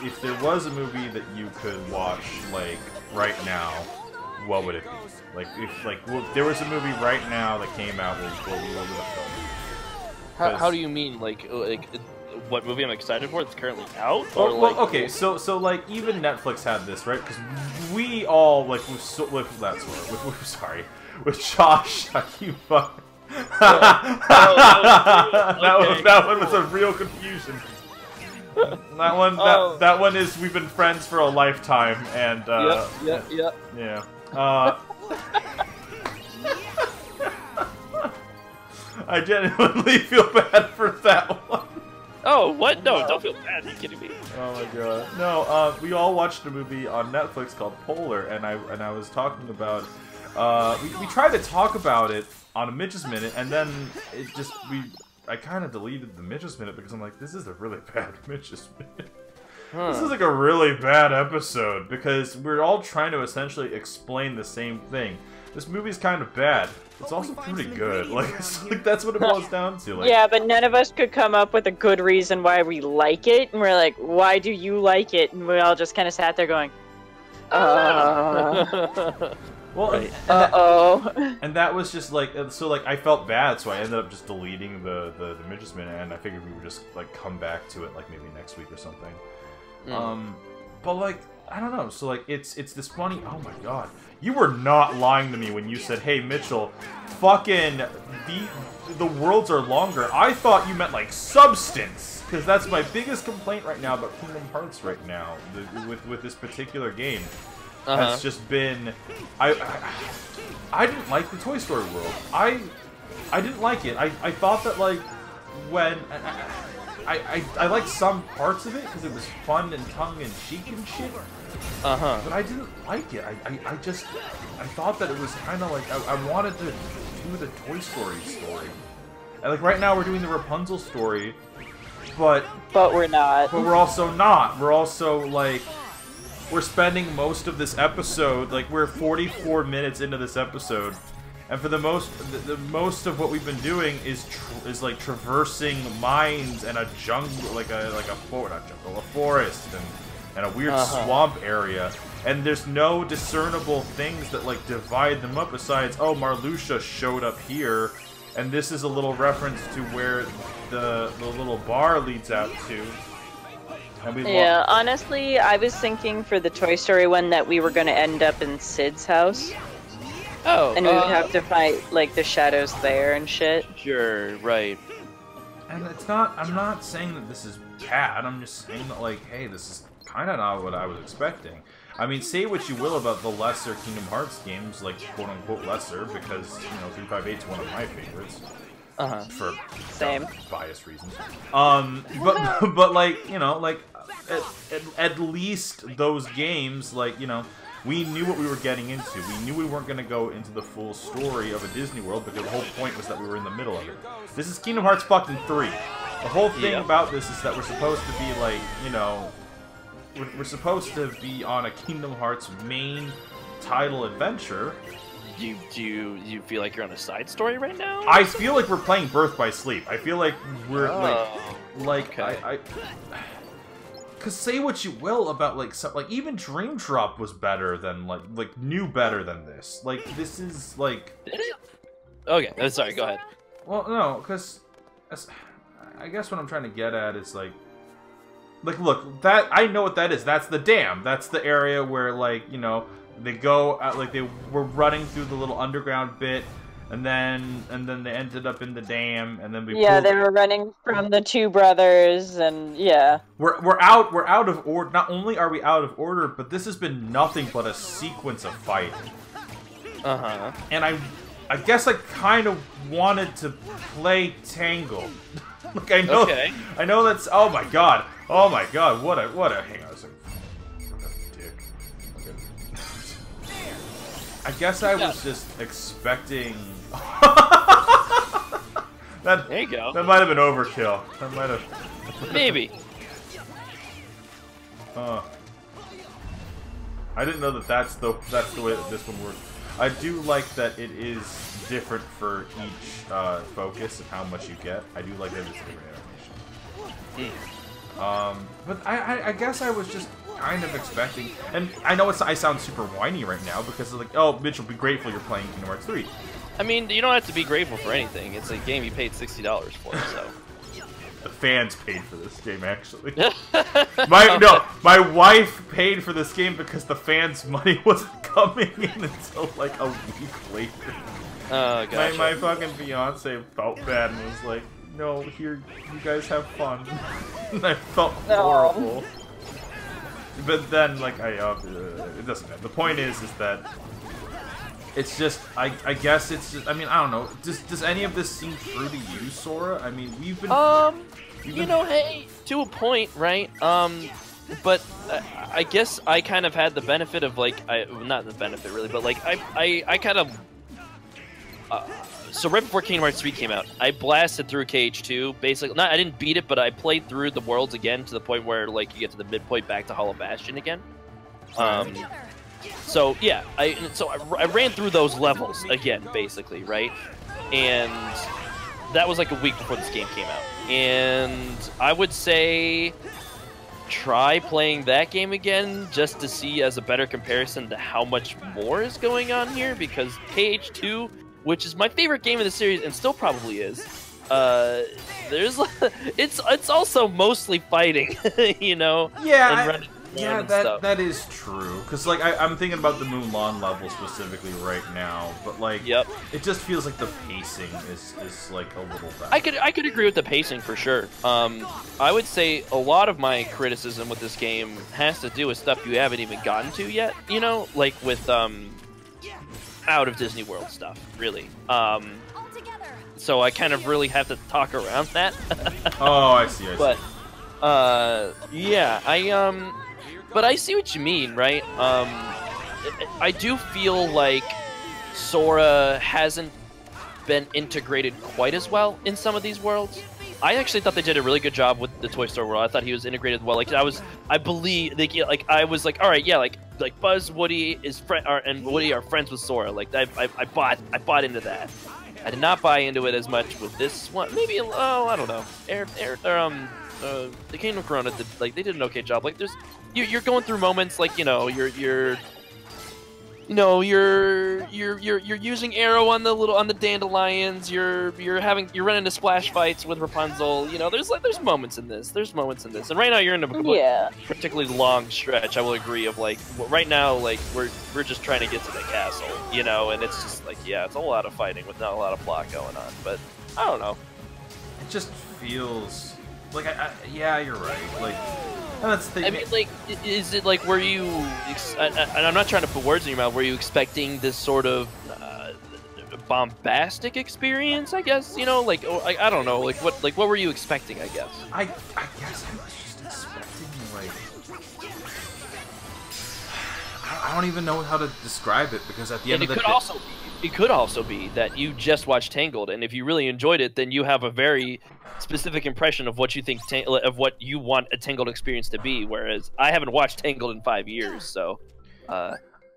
if there was a movie that you could watch, like, right now, what would it be? Like, if, like, if there was a movie right now that came out, what would it be? How do you mean, like, what movie I'm excited for that's currently out? Or Well, like, okay, so, like, even Netflix had this, right? Because we all, like, with Josh, you fuck. That one was a real confusion. That one is we've been friends for a lifetime, and yeah. I genuinely feel bad for that one. Oh, what? No, don't feel bad. Are you kidding me? Oh my god. No, we all watched a movie on Netflix called Polar, and I was talking about. We tried to talk about it on a Mitch's Minute, and then it just I kind of deleted the Mitch's Minute because I'm like, this is a really bad Mitch's Minute. This is like a really bad episode because we're all trying to essentially explain the same thing. This movie's kind of bad. It's also pretty good. Like, that's what it boils down to. Like, yeah, but none of us could come up with a good reason why we like it, and we're like, why do you like it? And we all just kind of sat there going, well, right. And that was just like, so like I felt bad, so I ended up just deleting the Midget's Minute, and I figured we would just like come back to it like maybe next week or something. But like, I don't know, so like it's this funny, oh my god, you were not lying to me when you said, hey Mitchell, fucking the worlds are longer. I thought you meant like substance, because that's my biggest complaint right now about Kingdom Hearts right now, with this particular game. Has just been, I didn't like the Toy Story world. I didn't like it. I thought that like when I liked some parts of it because it was fun and tongue in cheek and shit. But I didn't like it. I thought that it was kind of like I wanted to do the Toy Story story. And like right now we're doing the Rapunzel story, but we're not. But we're also not. We're also like. We're spending most of this episode, like we're 44 minutes into this episode, and for the most of what we've been doing is like traversing mines and a jungle, like a forest and a weird swamp area, and there's no discernible things that like divide them up besides, oh, Marluxia showed up here, and this is a little reference to where the little bar leads out to. And yeah, honestly, I was thinking for the Toy Story one that we were going to end up in Sid's house. Oh, and we would have to fight like the shadows there and shit. Sure, right. And it's not. I'm not saying that this is bad. I'm just saying that, like, hey, this is kind of not what I was expecting. I mean, say what you will about the lesser Kingdom Hearts games, like quote unquote lesser, because you know 358 is one of my favorites. For same biased reasons. But like, you know, like at least those games, like, you know, we knew what we were getting into. We knew we weren't going to go into the full story of a Disney World because the whole point was that we were in the middle of it. This is Kingdom Hearts fucking 3. The whole thing about this is that we're supposed to be like, you know, we're supposed to be on a Kingdom Hearts main title adventure. Do you feel like you're on a side story right now? I feel like we're playing Birth by Sleep. I feel like we're like okay. Cause say what you will about like even Dream Drop was better than like knew better than this. Like this is like. Okay, sorry. Go ahead. Well, no, cause I guess what I'm trying to get at is like look, that I know what that is. That's the dam. That's the area where like, you know, they go like they were running through the little underground bit. And then they ended up in the dam, and then we they were running from the two brothers, and yeah. We're out of order. Not only are we out of order, but this has been nothing but a sequence of fighting. And I guess I kind of wanted to play Tangled. Like I know that's oh my god, what a hang on a second. I guess I was just expecting. There you go. That might have been overkill. That might have. Maybe. I didn't know that that's the way that this one works. I do like that it is different for each focus and how much you get. I do like that it's different animation. But I guess I was just kind of expecting, and I know I sound super whiny right now because like, oh, Mitchell, be grateful you're playing Kingdom Hearts 3. I mean, you don't have to be grateful for anything. It's a game you paid $60 for, so. The fans paid for this game, actually. My wife paid for this game because the fans' money wasn't coming in until like a week later. Oh, gotcha. My fucking fiance felt bad and was like, "No, here, you guys have fun." And I felt horrible. But then, like, it doesn't matter. The point is that it's just, I guess it's just, I mean, I don't know. Does any of this seem true to you, Sora? I mean, we've been... you know, hey, to a point, right? But I guess I kind of had the benefit of, like, not the benefit, really, but, like, I kind of... So right before Kingdom Hearts 3 came out, I blasted through KH2. Basically, I didn't beat it, but I played through the worlds again to the point where like you get to the midpoint back to Hollow Bastion again. So yeah, I ran through those levels again, basically, right? And that was like a week before this game came out. And I would say try playing that game again just to see as a better comparison to how much more is going on here, because KH2, which is my favorite game in the series and still probably is, there's it's also mostly fighting, you know. Yeah, that is true. Cause like I'm thinking about the Mulan level specifically right now, but like it just feels like the pacing is like a little better. I could agree with the pacing for sure. I would say a lot of my criticism with this game has to do with stuff you haven't even gotten to yet. You know, like with out of Disney World stuff, really. So I kind of really have to talk around that. Oh, I see. But yeah, but I see what you mean, right? I do feel like Sora hasn't been integrated quite as well in some of these worlds. I actually thought they did a really good job with the Toy Story world. I thought he was integrated well. Like I believe, like I was like, all right, yeah, like Buzz, Woody and Woody are friends with Sora. Like I bought into that. I did not buy into it as much with this one. Maybe I don't know. The Kingdom of Corona did they did an okay job. Like you're going through moments like, you know, you're you know, you're using arrow on the dandelions. You're running into splash fights with Rapunzel. You know, there's moments in this. There's moments in this, and right now you're in a particularly long stretch. I will agree. Of like right now, like we're just trying to get to the castle. You know, and it's just like it's a lot of fighting with not a lot of plot going on. But I don't know. It just feels like yeah, you're right. Like. That's the thing. I mean, like, is it like, were you, and I'm not trying to put words in your mouth, were you expecting this sort of bombastic experience, I guess, you know, like, I don't know, like, what were you expecting, I guess? I guess I was just expecting, like, I don't even know how to describe it, because at the end of the day... It could also be that you just watched Tangled, and if you really enjoyed it, then you have a very specific impression of what you think of what you want a Tangled experience to be. Whereas I haven't watched Tangled in 5 years, so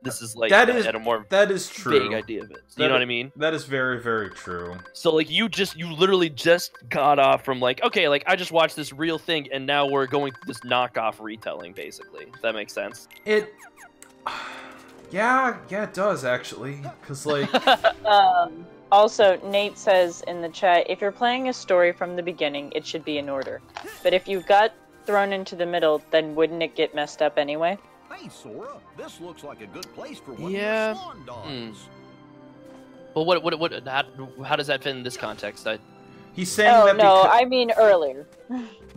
this is like at a more true vague idea of it. You know what I mean? That is very, very true. So like you literally just got off from like, okay, like I just watched this real thing, and now we're going through this knockoff retelling, basically. If that makes sense. Yeah, it does, actually. Because, like... Also, Nate says in the chat, if you're playing a story from the beginning, it should be in order. But if you got thrown into the middle, then wouldn't it get messed up anyway? Hey, Sora, this looks like a good place for one yeah. of your swan dogs. Well, how does that fit in this context? He's saying that no, I mean earlier.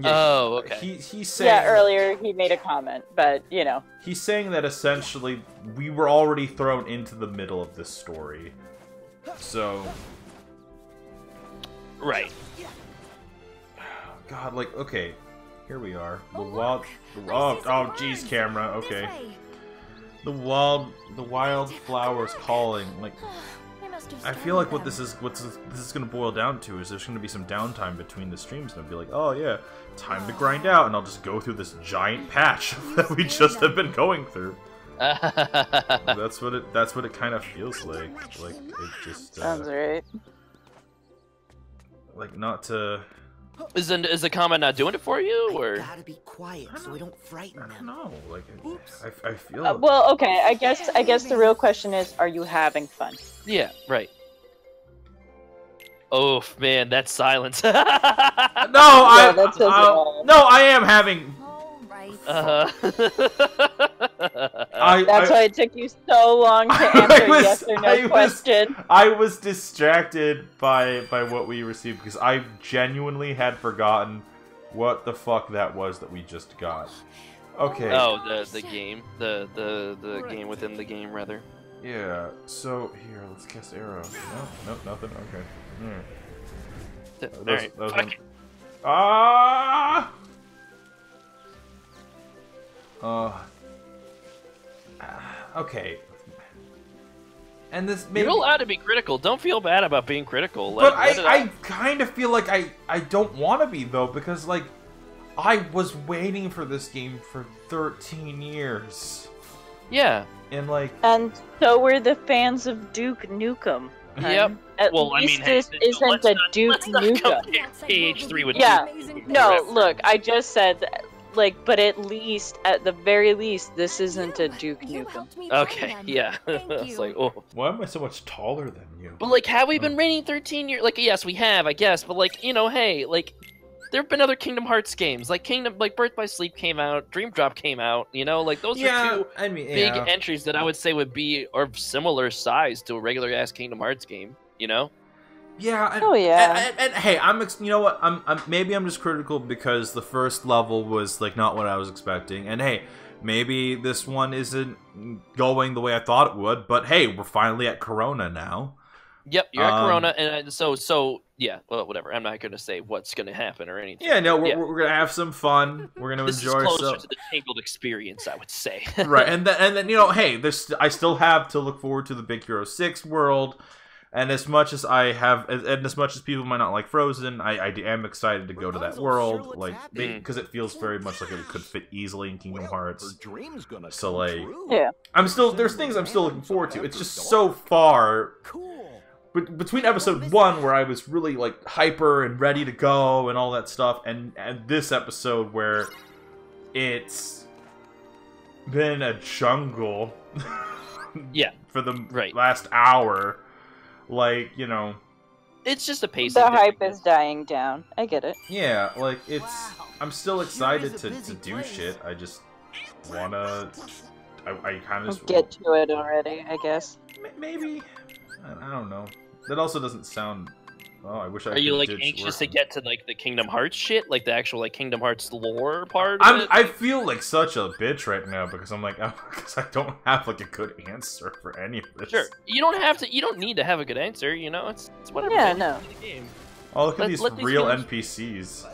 Oh, okay. He's saying... Yeah, earlier he made a comment, but, you know. He's saying that essentially we were already thrown into the middle of this story. So... Right. God, like, okay. Here we are. The wild... Oh, jeez, camera. Okay. The wild flowers calling. Like... I feel like what this is going to boil down to is there's going to be some downtime between the streams, and I'll be like, oh yeah, time to grind out, and I'll just go through this giant patch that we just have been going through. That's what it kind of feels like. Like it just sounds right. Like not to. Is the comment not doing it for you, or? I gotta be quiet so we don't frighten them. I don't know. Like I feel. Well, okay. I guess the real question is, are you having fun? Yeah. Right. Oh man, that silence. No, I am having. That's why it took you so long to answer yes or no question. I was distracted by what we received because I genuinely had forgotten what the fuck that was that we just got. Okay. Oh, the game, the game within the game, rather. Yeah. So here, let's cast arrow. Nope, nothing. Okay. That was one. Ah. Okay. And this maybe... You're allowed to be critical. Don't feel bad about being critical. But I kind of feel like I don't want to be, though, because, like, I was waiting for this game for 13 years. Yeah. And, like... And so were the fans of Duke Nukem. Yep. At least this isn't a Duke Nukem. PH3 with Duke. No, look, I just said that. Like, but at the very least, this isn't a Duke Nukem. Okay, yeah. It's like, oh. Why am I so much taller than you? But, like, have we been waiting 13 years? Like, yes, we have, I guess. But, like, you know, hey, like, there have been other Kingdom Hearts games. Like, Birth by Sleep came out, Dream Drop came out, you know? Like, those are two big entries that I would say would be of similar size to a regular-ass Kingdom Hearts game, you know? Yeah. And hey, you know what? Maybe I'm just critical because the first level was like not what I was expecting. And hey, maybe this one isn't going the way I thought it would. But hey, we're finally at Corona now. Yep, you're at Corona, and so yeah. Well, whatever. I'm not going to say what's going to happen or anything. Yeah, no, we're going to have some fun. We're going to enjoy ourselves. This is closer to the Tangled experience, I would say. Right, and then you know, hey, I still have to look forward to the Big Hero 6 world. And as much as as much as people might not like Frozen, I am excited to go to that world, like, because it feels very much like it could fit easily in Kingdom Hearts. So, like, yeah, there's things I'm still looking forward to. It's just so far, between episode 1, where I was really, like, hyper and ready to go and all that stuff, and this episode where it's been a jungle. Yeah. for the Right. last hour. Like, you know. It's just a pace. The hype is dying down. I get it. Yeah, like, I'm still excited to do shit. I just wanna... I kind of just... Get to it already, I guess. Maybe. I don't know. That also doesn't sound... Oh, I wish I Are could you like ditch anxious work. to get to like the Kingdom Hearts shit, like the actual like Kingdom Hearts lore part? Of it? I feel like such a bitch right now because I'm like, because I don't have like a good answer for any of this. Sure, you don't have to. You don't need to have a good answer. You know, it's whatever. Yeah, man. no. It's the game. Oh, look at these let these real games- NPCs.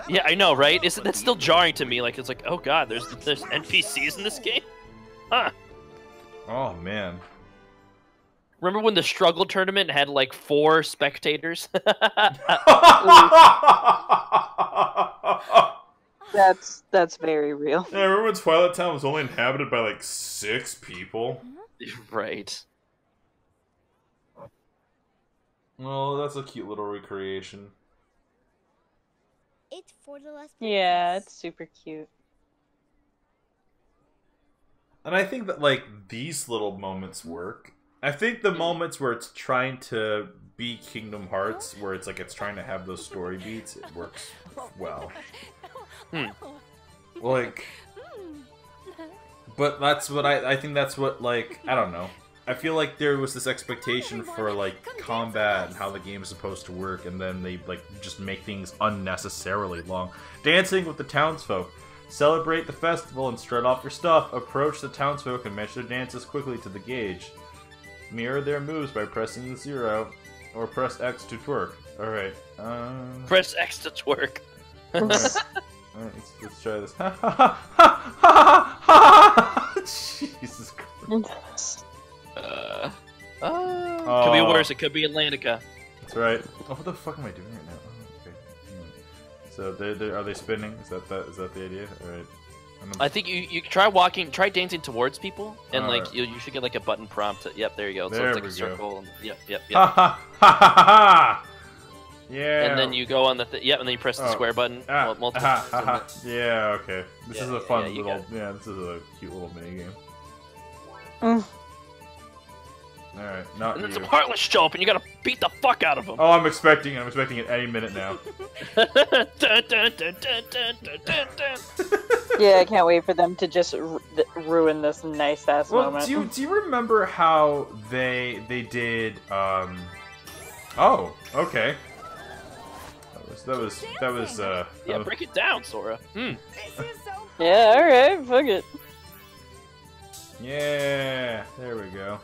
Yeah, I know, right? That's still jarring to me. Like it's like, oh god, there's NPCs in this game, huh? Oh man. Remember when the struggle tournament had like 4 spectators? That's very real. Yeah, remember when Twilight Town was only inhabited by like 6 people? Right. Oh, that's a cute little recreation. It's for the last. Yeah, it's super cute. And I think that like these little moments work. I think the moments where it's trying to be Kingdom Hearts, where it's like it's trying to have those story beats, it works well. Like, but that's what I think that's what, like, I don't know. I feel like there was this expectation for like combat and how the game is supposed to work, and then they like just make things unnecessarily long. Dancing with the townsfolk. Celebrate the festival and strut off your stuff. Approach the townsfolk and match their dances quickly to the gauge. Mirror their moves by pressing the 0, or press X to twerk. Alright, Press X to twerk. Alright, let's try this. Jesus Christ. Could be worse. It could be Atlantica. That's right. Oh, what the fuck am I doing right now? Oh, okay. So are they spinning? Is that the idea? All right. I think you try dancing towards people, and like you should get like a button prompt. Yep, there you go. So There it's like we a circle. And, yep. Ha ha ha ha ha! Yeah. And then you go on the yep, and then you press the square button multiple times. Yeah. Okay. This is a fun you little. Yeah, this is a cute little mini game. All right, not And then you. some Heartless show up, and you gotta beat the fuck out of them. Oh, I'm expecting it any minute now. Dun, dun, dun, dun, dun, dun, dun. Yeah, I can't wait for them to just ruin this nice ass moment. do you remember how they did Oh, okay. That was Yeah, break it down, Sora. Yeah, alright, fuck it. Yeah, there we go.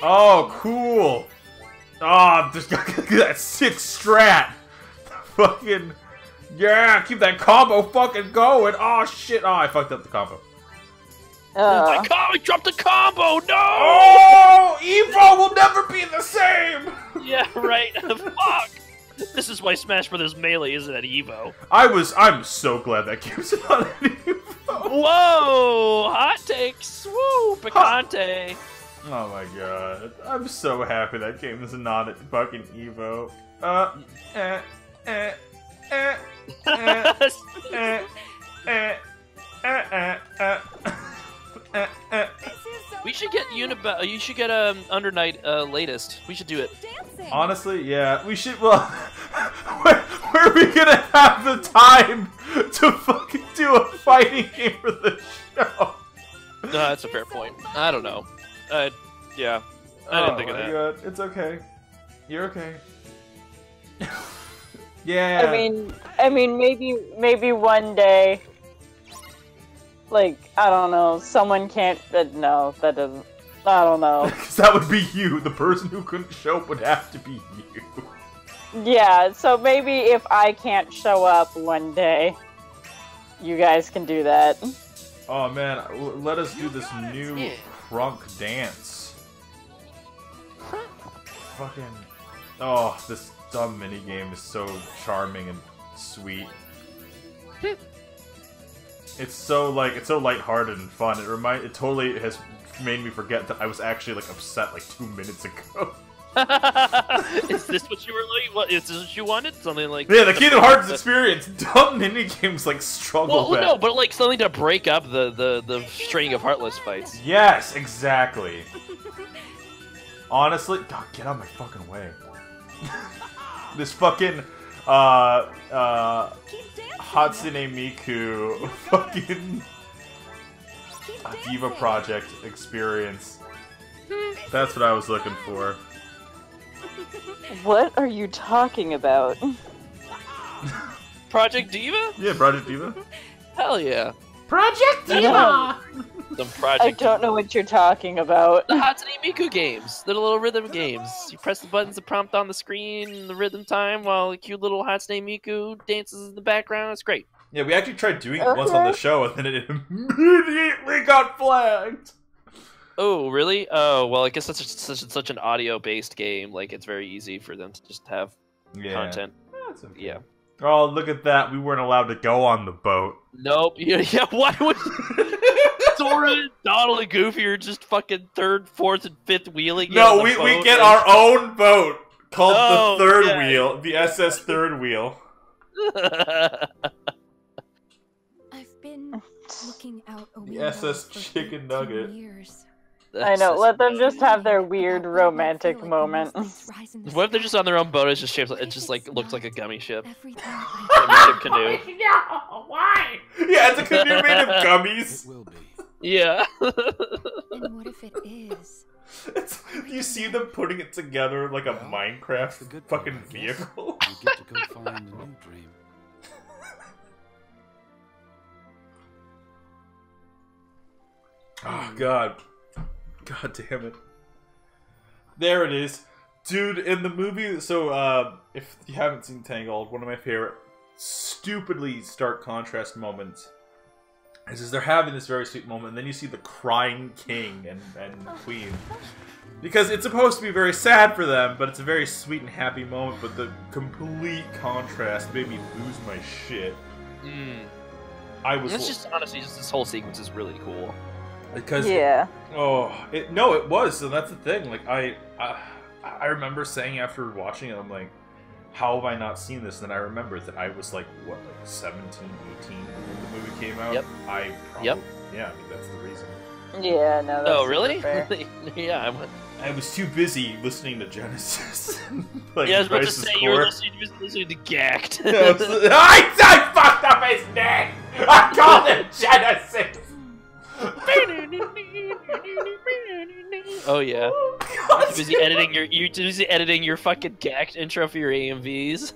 Oh, cool! Ah, just that sick strat! Fucking... Yeah, keep that combo fucking going! Oh, shit! Oh, I fucked up the combo. I dropped the combo! No! Oh! Evo will never be the same! Yeah, right. Fuck! This is why Smash Brothers Melee isn't at Evo. I'm so glad that game's not at Evo. Whoa! Hot takes! Woo! Picante! Oh my god. I'm so happy that game is not at fucking Evo. We should get you should get Under Night latest. We should do it. Honestly, yeah, we should. Well, where are we gonna have the time to fucking do a fighting game for the show? That's a fair point. I don't know. Yeah, I didn't think of that. God. It's okay. You're okay. Yeah. I mean, maybe one day. Like, I don't know, someone can't. No, that doesn't. I don't know. Because that would be you. The person who couldn't show up would have to be you. Yeah, so maybe if I can't show up one day, you guys can do that. Oh man, let us do this new crunk dance. Fucking. Oh, this dumb minigame is so charming and sweet. It's so lighthearted and fun. It totally has made me forget that I was actually like upset like 2 minutes ago. Is this what you were like? What is this what you wanted? Something like Yeah, the Kingdom Hearts experience. Dumb mini games like struggle. Well, no, but like something to break up the string of heartless fights. Yes, exactly. Honestly, God, get out of my fucking way. This fucking Hatsune Miku fucking Diva Project experience. That's what I was looking for. What are you talking about? Project Diva? Yeah, Project Diva. Hell yeah. Project Diva! Some Project I don't know what you're talking about. The Hatsune Miku games. The little rhythm games. You press the buttons to prompt on the screen, the rhythm time, while a cute little Hatsune Miku dances in the background. It's great. Yeah, we actually tried doing it once on the show, and then it immediately got flagged. Oh, really? Oh, well, I guess that's such an audio-based game. Like, it's very easy for them to just have content. That's okay. Yeah. Oh, look at that. We weren't allowed to go on the boat. Nope. Yeah, why would... Sora, Donald, and Goofy are just fucking third, fourth, and fifth wheeling. No, we get our own boat called the Third Wheel, the SS Third Wheel. I've been looking out a The window SS for Chicken 15 Nugget. years. I know, let them just have their weird romantic moment. What if they're just on their own boat? It's just shaped. It just like looks like a gummy ship. Everything Gummy ship canoe. No, why? Yeah, it's a canoe made of gummies. It will be. Yeah. And what if it is? You see them putting it together like a Well, Minecraft the good fucking thing, I guess. vehicle. You get to go find a new dream. Oh god. God damn it. There it is. Dude, in the movie, so if you haven't seen Tangled, one of my favorite stupidly stark contrast moments is they're having this very sweet moment, and then you see the crying king and queen. Because it's supposed to be very sad for them, but it's a very sweet and happy moment, but the complete contrast made me lose my shit. I was... It's just, honestly, just this whole sequence is really cool. Because... Yeah. No, it was, so that's the thing. Like, I remember saying after watching it, I'm like, how have I not seen this? And then I remembered that I was like, what, like 17, 18 when the movie came out? Yep. I probably... Yep. Yeah, I mean, that's the reason. Yeah, no, that's Oh, really? fair. Yeah, I was too busy listening to Genesis. Like, yeah, I was about to Crisis say Core. you were listening to Gacked. I fucked up his name! I called him Genesis! Oh yeah. God, You're busy editing your fucking Gacked intro for your AMVs.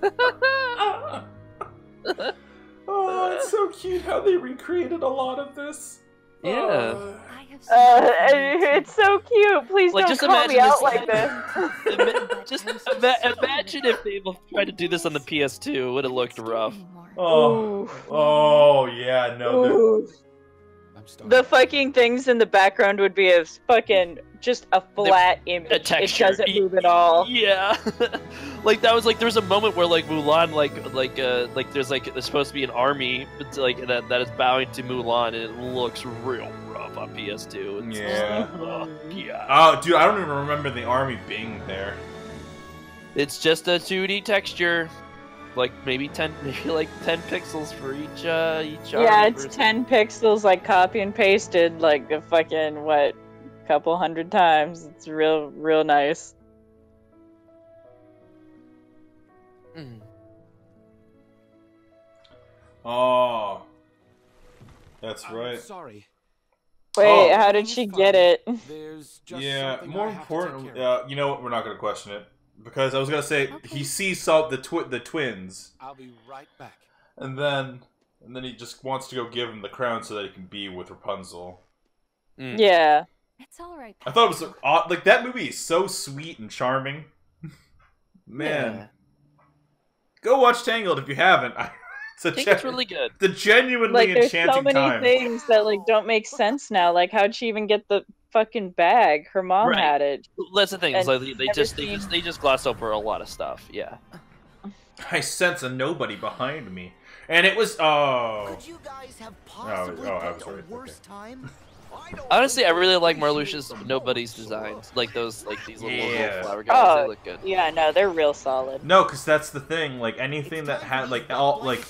oh, it's so cute how they recreated a lot of this. Yeah. I have It's so cute. Please Like, don't just call me imagine out this- like this. Imagine if they tried to do this on the PS2. It would have looked rough. Oh, yeah, no. Ooh. The fucking things in the background would be a fucking just a flat image. It texture. doesn't move at all. Yeah. Like that was like there was a moment where like Mulan like there's supposed to be an army like that is bowing to Mulan and it looks real rough on PS2. It's Yeah. just like, yeah. Oh, dude, I don't even remember the army being there. It's just a 2D texture. Like maybe 10 pixels for each Yeah, it's 10 pixels, like copy and pasted, like a fucking couple hundred times. It's real nice. Oh, that's right. Sorry. Wait, how did she get it? There's just Yeah, something more I have to take important. care of. You know what? We're not gonna question it because I was gonna say he sees the twins, I'll be right back. and then he just wants to go give him the crown so that he can be with Rapunzel. Yeah. It's all right. I thought it was odd. Like that movie is so sweet and charming. Man, Yeah. go watch Tangled if you haven't. I think it's really good. The genuinely Like, there's enchanting so many time. things that like don't make sense now. Like, how'd she even get the fucking bag? Her mom Right. had it. That's the thing. Is And like never they just gloss over a lot of stuff. Yeah. I sense a nobody behind me, and it was oh. Could you guys have possibly I was picked a right, worse time? Honestly, I really like Marluxia's Nobody's designs. Like those, like these little flower guys. Oh, They look good. yeah, no, they're real solid. No, because that's the thing. Like anything that had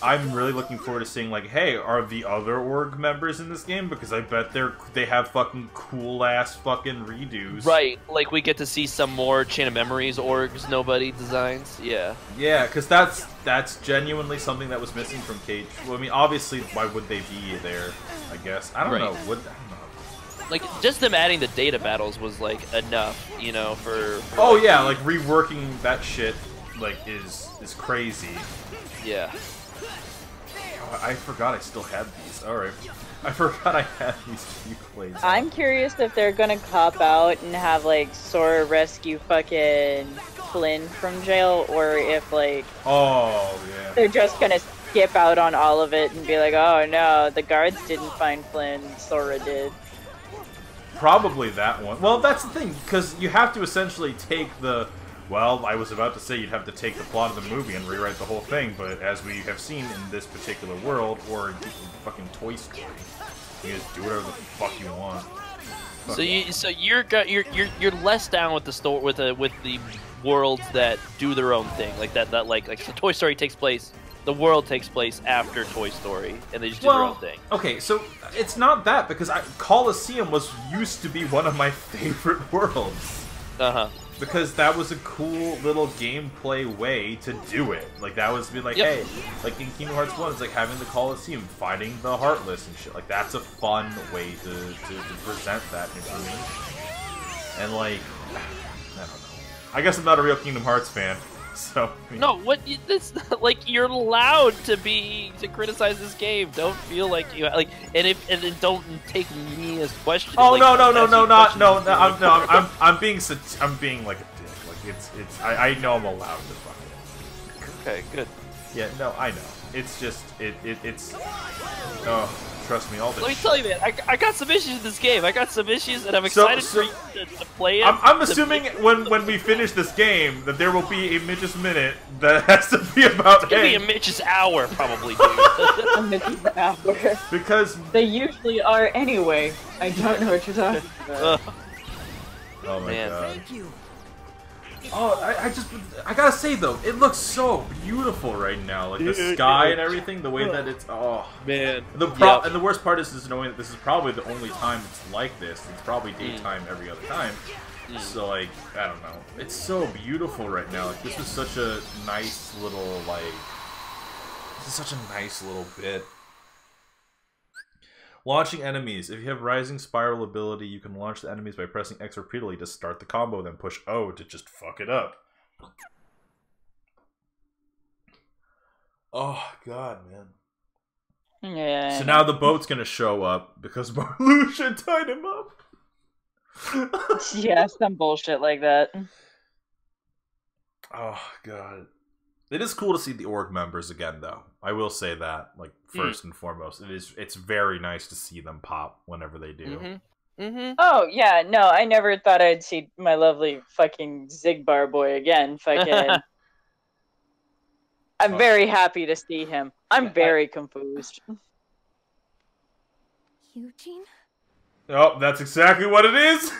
I'm really looking forward to seeing like, hey, are the other org members in this game? Because I bet they have fucking cool ass fucking redos. Right, like we get to see some more Chain of Memories orgs Nobody designs. Yeah. Yeah, because that's genuinely something that was missing from Cage. Well, I mean, obviously, why would they be there? I guess I don't know. I don't know. Like, just them adding the data battles was, like, enough, you know, for oh, like, yeah, like, reworking that shit, like, is crazy. Yeah. Oh, I forgot I still had these. Alright. I forgot I had these Keyblades. I'm curious if they're gonna cop out and have, like, Sora rescue fucking Flynn from jail, or if, like... Oh, yeah. They're just gonna skip out on all of it and be like, oh, no, the guards didn't find Flynn, Sora did. Probably that one. Well, that's the thing, because you have to essentially take the... Well, I was about to say you'd have to take the plot of the movie and rewrite the whole thing, but as we have seen in this particular world, or in fucking Toy Story, you just do whatever the fuck you want. So you're less down with the story with the worlds that do their own thing, like that like so Toy Story takes place. The world takes place after Toy Story, and they just do their own thing. Okay, so it's not that, because Colosseum used to be one of my favorite worlds. Because that was a cool little gameplay way to do it. Like, that was be like, hey, like in Kingdom Hearts 1, it's like having the Colosseum, fighting the Heartless and shit. Like, that's a fun way to present that information. And, like, I don't know. I guess I'm not a real Kingdom Hearts fan. So I mean, no, what? This like you're allowed to criticize this game. Don't feel like you like, and don't take me as question. Oh like, no, I'm being like a dick. Like I know I'm allowed to fuck it. Okay, good. Yeah, no, I know. It's just it's. Oh, trust me, all this. Let me tell you, man. I got some issues in this game. I got some issues, and I'm excited for you to play it. I'm assuming when we finish this game that there will be a Mitch's Minute that has to be about. It's gonna be a Mitch's Hour, probably, dude. A Mitch's Hour. Because they usually are anyway. I don't know what you're talking about. Oh my god. Thank you. Oh, I gotta say though, it looks so beautiful right now. Like the sky and everything, the way that it's, oh man. And the worst part is knowing that this is probably the only time it's like this. It's probably daytime every other time. So like, I don't know. It's so beautiful right now. Like this is such a nice little bit. Launching enemies. If you have Rising Spiral ability, you can launch the enemies by pressing X repeatedly to start the combo, then push O to just fuck it up. Oh, God, man. Yeah. So now the boat's gonna show up because Marluxia tied him up. Yeah, some bullshit like that. Oh, God. It is cool to see the org members again, though. I will say that, like, first and foremost. It's very nice to see them pop whenever they do. Oh, yeah, no, I never thought I'd see my lovely fucking Zigbar boy again. Fucking... I'm very happy to see him. I'm very confused. Eugene? Oh, that's exactly what it is!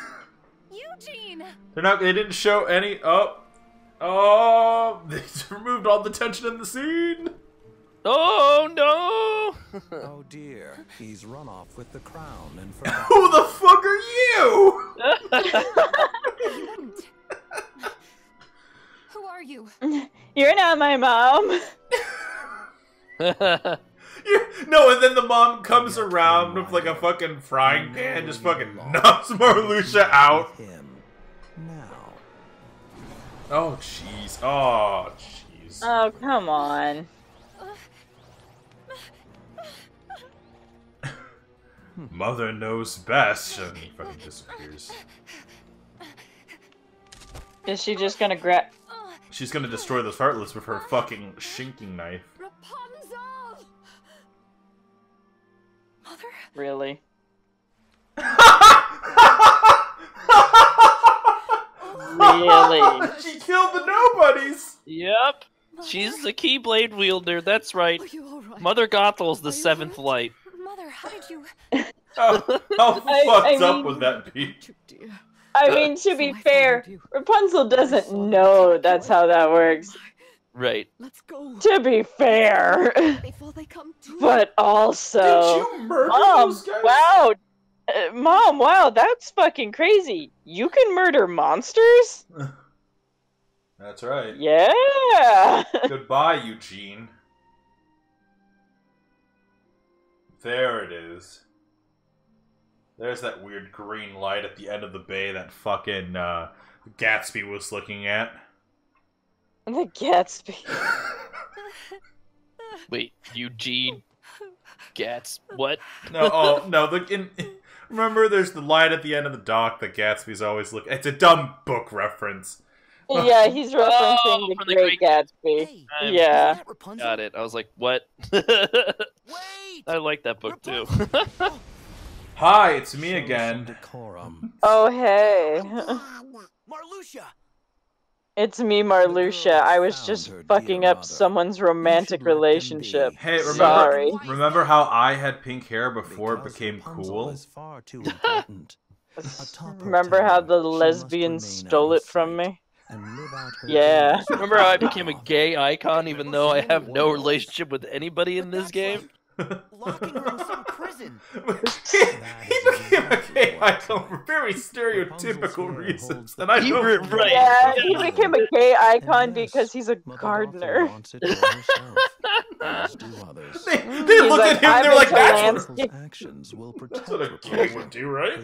Eugene! They didn't show any... Oh, they removed all the tension in the scene. Oh no! Oh dear, he's run off with the crown and forgot. Who the fuck are you? Who are you? You're not my mom. No, and then the mom comes around with like a fucking frying pan, just fucking knocks Marluxia out. Now. Oh jeez. Oh jeez. Oh, come on. Mother knows best. And he fucking disappears. Is she just gonna grab? She's gonna destroy those Heartless with her fucking shinking knife. Rapunzel! Mother? Really? Really? She killed the nobodies! Yep. She's the Keyblade wielder, that's right. Are you all right? Mother Gothel's the seventh light. Mother, how did you... How fucked up would that be? I mean, to be fair, Rapunzel doesn't know that's how that works. Right. Let's go. To be fair. Before they come to. But also... Did you murder those guys? Wow! Mom, wow, that's fucking crazy. You can murder monsters? That's right. Yeah! Goodbye, Eugene. There it is. There's that weird green light at the end of the bay that fucking Gatsby was looking at. The Gatsby. Wait, Eugene what? No, oh no. Remember, there's the light at the end of the dock that Gatsby's always looking. It's a dumb book reference. Yeah, he's referencing the Great Gatsby. Hey, yeah. Got it. I was like, what? Wait! I like that book too. Hi, it's me again. Oh, hey. Marluxia! It's me, Marluxia. I was just fucking up someone's romantic relationship. Hey, Sorry. remember how I had pink hair before it became cool? Remember how the lesbians stole it from me? Yeah. Remember how I became a gay icon even though I have no relationship with anybody in this game? Locking her in some prison. he became a gay icon for very stereotypical reasons. And I don't... Right. Yeah, he became a gay icon because he's a gardener. They look at him, they're like, that's what a gay would do, right?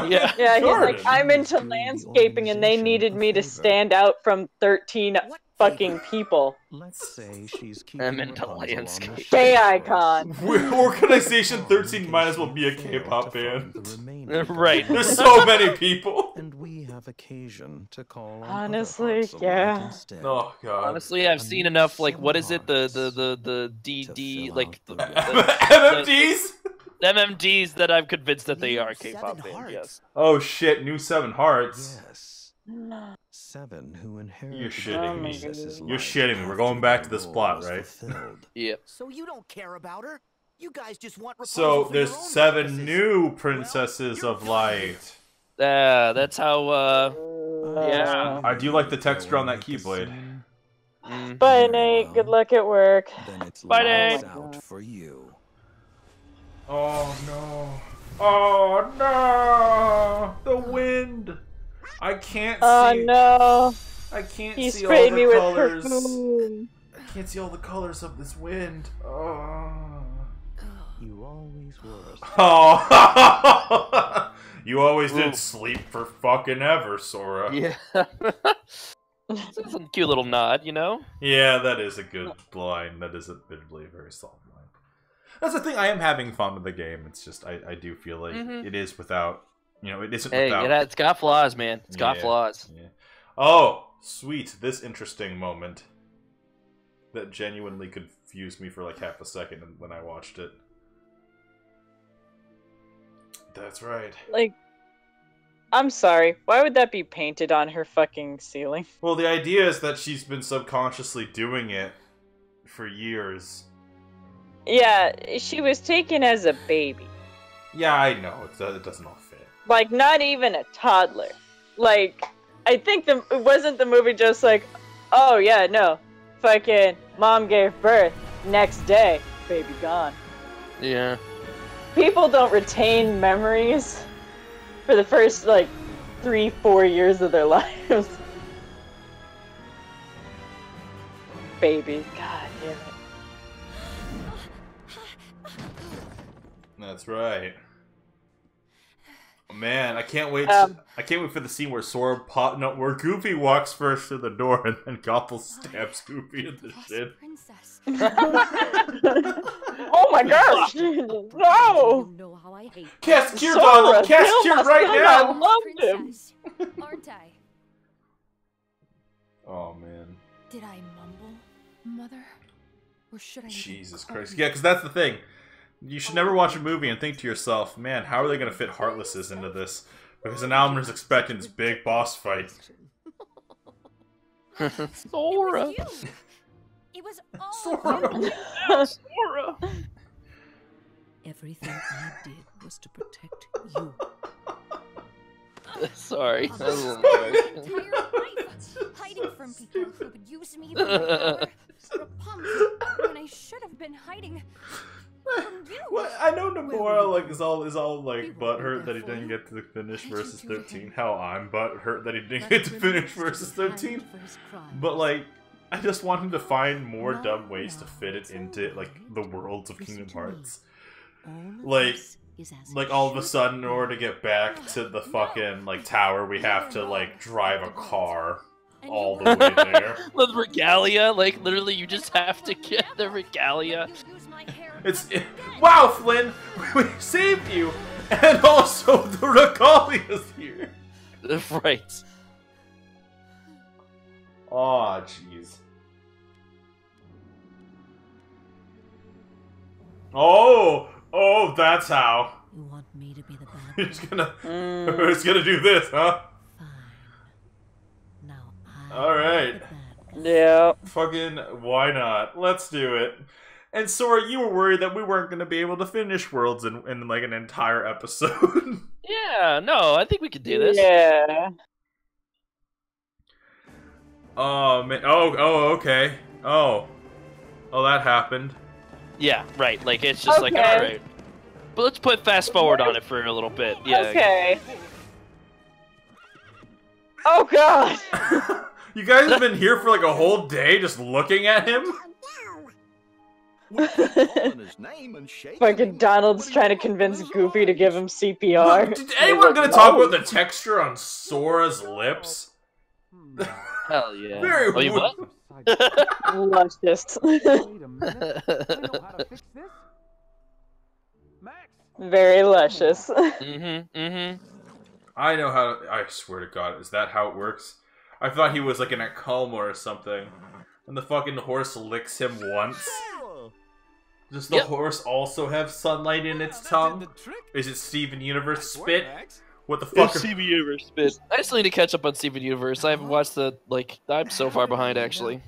Yeah. Yeah, he's like, I'm into landscaping and they needed me to stand out from 13 fucking people. Let's say she's I'm into landscape. Gay icon. Organization 13 might as well be a K-pop band. Right. There's so many people. And we have occasion to call on Honestly, yeah. Oh god. Honestly, I've seen enough. Like, what is it? The DD like the MMDs. MMDs that I'm convinced that they are K-pop bands. Yes. Oh shit! New Seven Hearts. Yes. 7 who inherited. You're shitting me. Princess's You're life shitting me. We're going back to this after plot, the right? fulfilled. Yep. So you don't care about her? You guys just want Rapunzel So for there's your own 7 purposes. new princesses of light. That's how. Yeah. I do like the texture on that keyblade. Bye, Nate. Good luck at work. Then it's Bye, lights Nate. out for you. Oh no! Oh no! The wind! I can't Oh see. no. I can't He see all sprayed me the with colors. perfume. I can't see all the colors of this wind. Oh. You always were. Oh. You always did sleep for fucking ever, Sora. Yeah. It's a cute little nod, you know. Yeah, that is a good line. That is admittedly a very solid line. That's the thing. I am having fun with the game. It's just I do feel like it is without, it isn't Hey, without. it's got flaws, man. It's got flaws. Yeah. Oh, sweet! This interesting moment that genuinely confused me for like half a second when I watched it. That's right. Like, I'm sorry. Why would that be painted on her fucking ceiling? Well, the idea is that she's been subconsciously doing it for years. Yeah, she was taken as a baby. Yeah, I know. It doesn't all fit. Like, not even a toddler. Like, I think it wasn't the movie just like, oh yeah, no. Fucking mom gave birth. Next day, baby gone. Yeah. People don't retain memories for the first, like, 3-4 years of their lives. Baby. God damn it. That's right. Man, I can't wait. I can't wait for the scene where where Goofy walks first through the door and then Gopple stabs Goofy in the shin. Oh my gosh! No! You know how I hate Cast cure, Sora, Donald! Cast kill cure my right son, I now! loved him! princess, aren't I? Oh man. Did I mumble, Mother? Or should I? Jesus Christ. Yeah, because that's the thing. You should never watch a movie and think to yourself, man, how are they going to fit Heartlesses into this? Because an album is expecting this big boss fight. Sora. It was all Sora. Sora. everything I did was to protect you. Sorry. My entire life hiding from people who would use me for my power. Rapunzel, when I should have been hiding from you. Well, I know Nomura like is all like butthurt that he didn't get to finish versus 13. How I'm butthurt that he didn't get to finish versus 13. But like, I just want him to find more dumb ways to fit it into like the worlds of Kingdom Hearts. Like all of a sudden, in order to get back to the fucking like tower, we have to like drive a car all the way there. With regalia, like literally, you just have to get the regalia. Wow, Flynn, we saved you, and also the regalia's here. Right. Aw, jeez. Oh, that's how. You want me to be the bad You're just gonna do this, huh? Fine. Now Alright. Yeah. Fucking, why not? Let's do it. And Sora, you were worried that we weren't gonna be able to finish Worlds in like an entire episode. Yeah, no, I think we could do this. Yeah. Oh, man. Oh, okay. Oh, that happened. Yeah, right. Like, it's just like, alright. But let's put fast forward on it for a little bit. Yeah. Okay. Oh, God! You guys have been here for like a whole day just looking at him? Fucking Donald's trying to convince Goofy to give him CPR. Did anyone gonna talk about the texture on Sora's lips? Hell yeah. Very oh, you what? Luscious. Very luscious. I know how to, I swear to God, is that how it works? I thought he was like in a coma or something. And the fucking horse licks him once. Does the horse also have sunlight in its tongue? Is it Steven Universe spit? What the fuck? It's Steven Universe spit. I still need to catch up on Steven Universe. I haven't watched the, like, I'm so far behind, actually.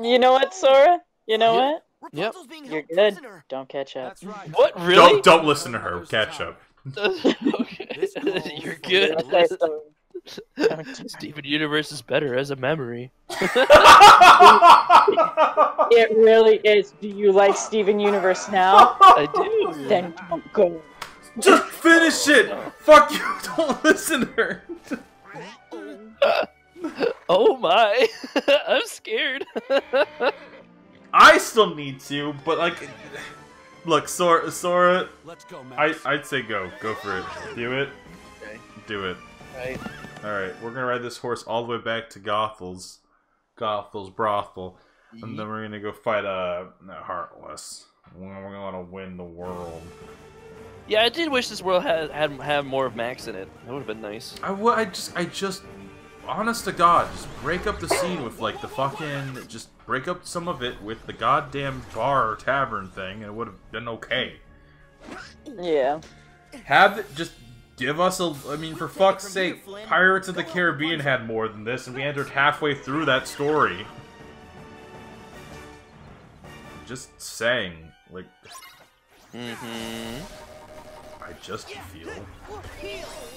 You know what, Sora? You know what? Yep. You're good. Don't catch up. What, really? Don't listen to her. Catch up. Okay. You're good. Steven Universe is better as a memory. It really is. Do you like Steven Universe now? I do. Then don't go. Just finish it! Fuck you! Don't listen to her! Oh my! I'm scared. I still need to, but like... Look, Sora... Let's go, Max. I'd say go. Go for it. Do it. Okay. Do it. Right. Alright, we're gonna ride this horse all the way back to Gothel's brothel. And then we're gonna go fight Heartless. We're gonna win the world. Yeah, I did wish this world had more of Max in it. That would have been nice. I just, honest to God, just break up the scene with like the fucking, just break up some of it with the goddamn bar or tavern thing, and it would have been okay. Yeah. Have it, just give us a, I mean, for fuck's sake, Pirates of the Caribbean had more than this, and we entered halfway through that story. Just saying, like, I just feel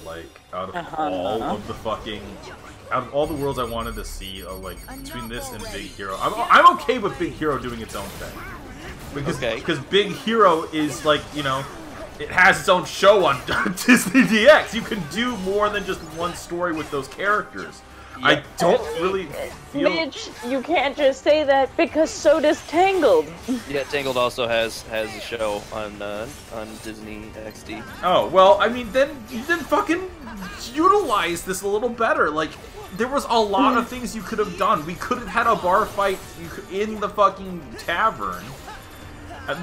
like out of all of the fucking, out of all the worlds I wanted to see, like between this and Big Hero, I'm okay with Big Hero doing its own thing, because Big Hero is like, you know, it has its own show on Disney DX. You can do more than just one story with those characters. Yep. I don't really feel... Mitch, you can't just say that because so does Tangled. Yeah, Tangled also has a show on Disney XD. Oh, well, I mean, then fucking utilize this a little better. Like, there was a lot of things you could have done. We could have had a bar fight in the fucking tavern.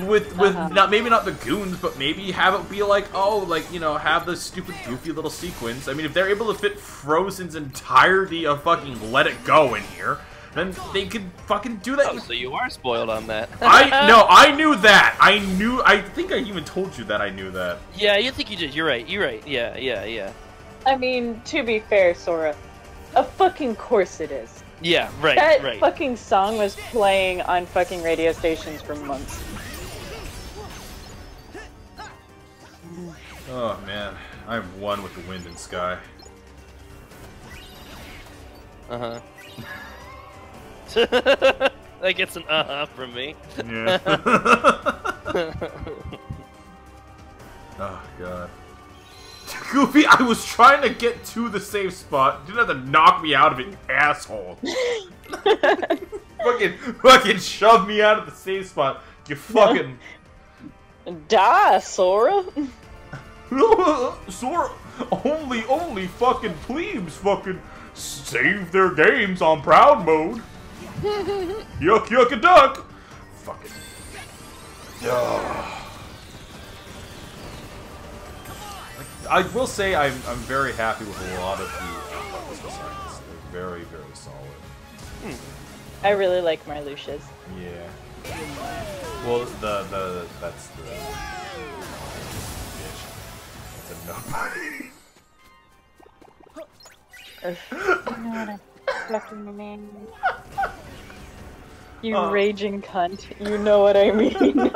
With maybe not the goons, but maybe have it be like, oh, like, you know, have the stupid goofy little sequence. I mean, if they're able to fit Frozen's entirety of fucking Let It Go in here, then they could fucking do that. Oh, so you are spoiled on that. I knew that. I think I even told you that I knew that. Yeah, you think you did. You're right. Yeah. I mean, to be fair, Sora, of fucking course it is. Yeah, right, that fucking song was playing on fucking radio stations for months. Oh man, I'm one with the wind and sky. Uh-huh. That gets an from me. Yeah. Oh god. Goofy, I was trying to get to the safe spot. You didn't have to knock me out of it, you asshole. fucking shove me out of the safe spot. You fucking... Die, Sora. Sora, only fucking plebes fucking save their games on proud mode. Yuck, yuck, a duck. Fucking... I will say I'm very happy with a lot of the Heartless designs. They're very, very solid. I really like Marluxia's. Yeah. Well, that's the bitch. That's a nobody. You know what I fucking mean? You raging cunt. You know what I mean.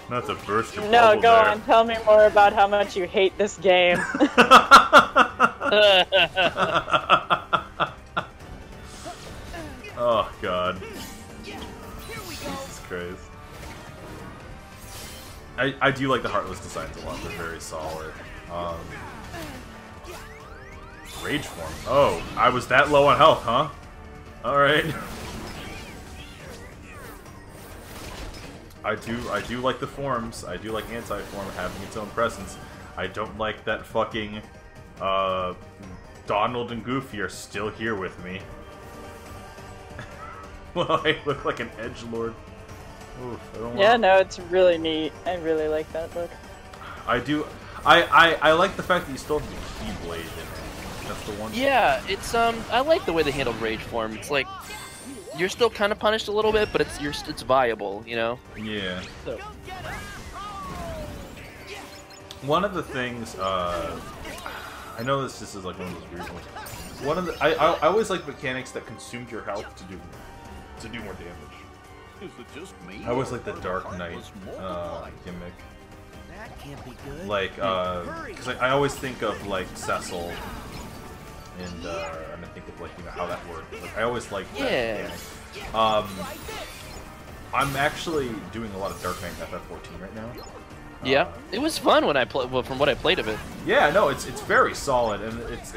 Not to burst your No, bubble go there. on. Tell me more about how much you hate this game. Oh god. Jesus Christ. I do like the Heartless designs a lot. They're very solid. Rage form. Oh, I was that low on health, huh? Alright. I do like the forms. I do like anti-form having its own presence. I don't like that fucking Donald and Goofy are still here with me. Well, I look like an edgelord. Oof, I don't Yeah, no, it's really neat. I really like that look. I do. I like the fact that you still have the Keyblade in it. That's the one. Yeah, it's I like the way they handled Rage Form. It's like you're still kind of punished a little bit, but it's viable, you know. Yeah. So. One of the things, I know this is like one of those weird ones. One of the I always like mechanics that consumed your health to do more damage. Is it just me? I always like the Dark Knight gimmick. That can't be good. Like, because I always think of like Cecil, and I think of like how that worked. Like, I always like that mechanic. I'm actually doing a lot of Dark Knight FF14 right now. Yeah, it was fun when I played. Well, from what I played of it. Yeah, no, it's very solid, and it's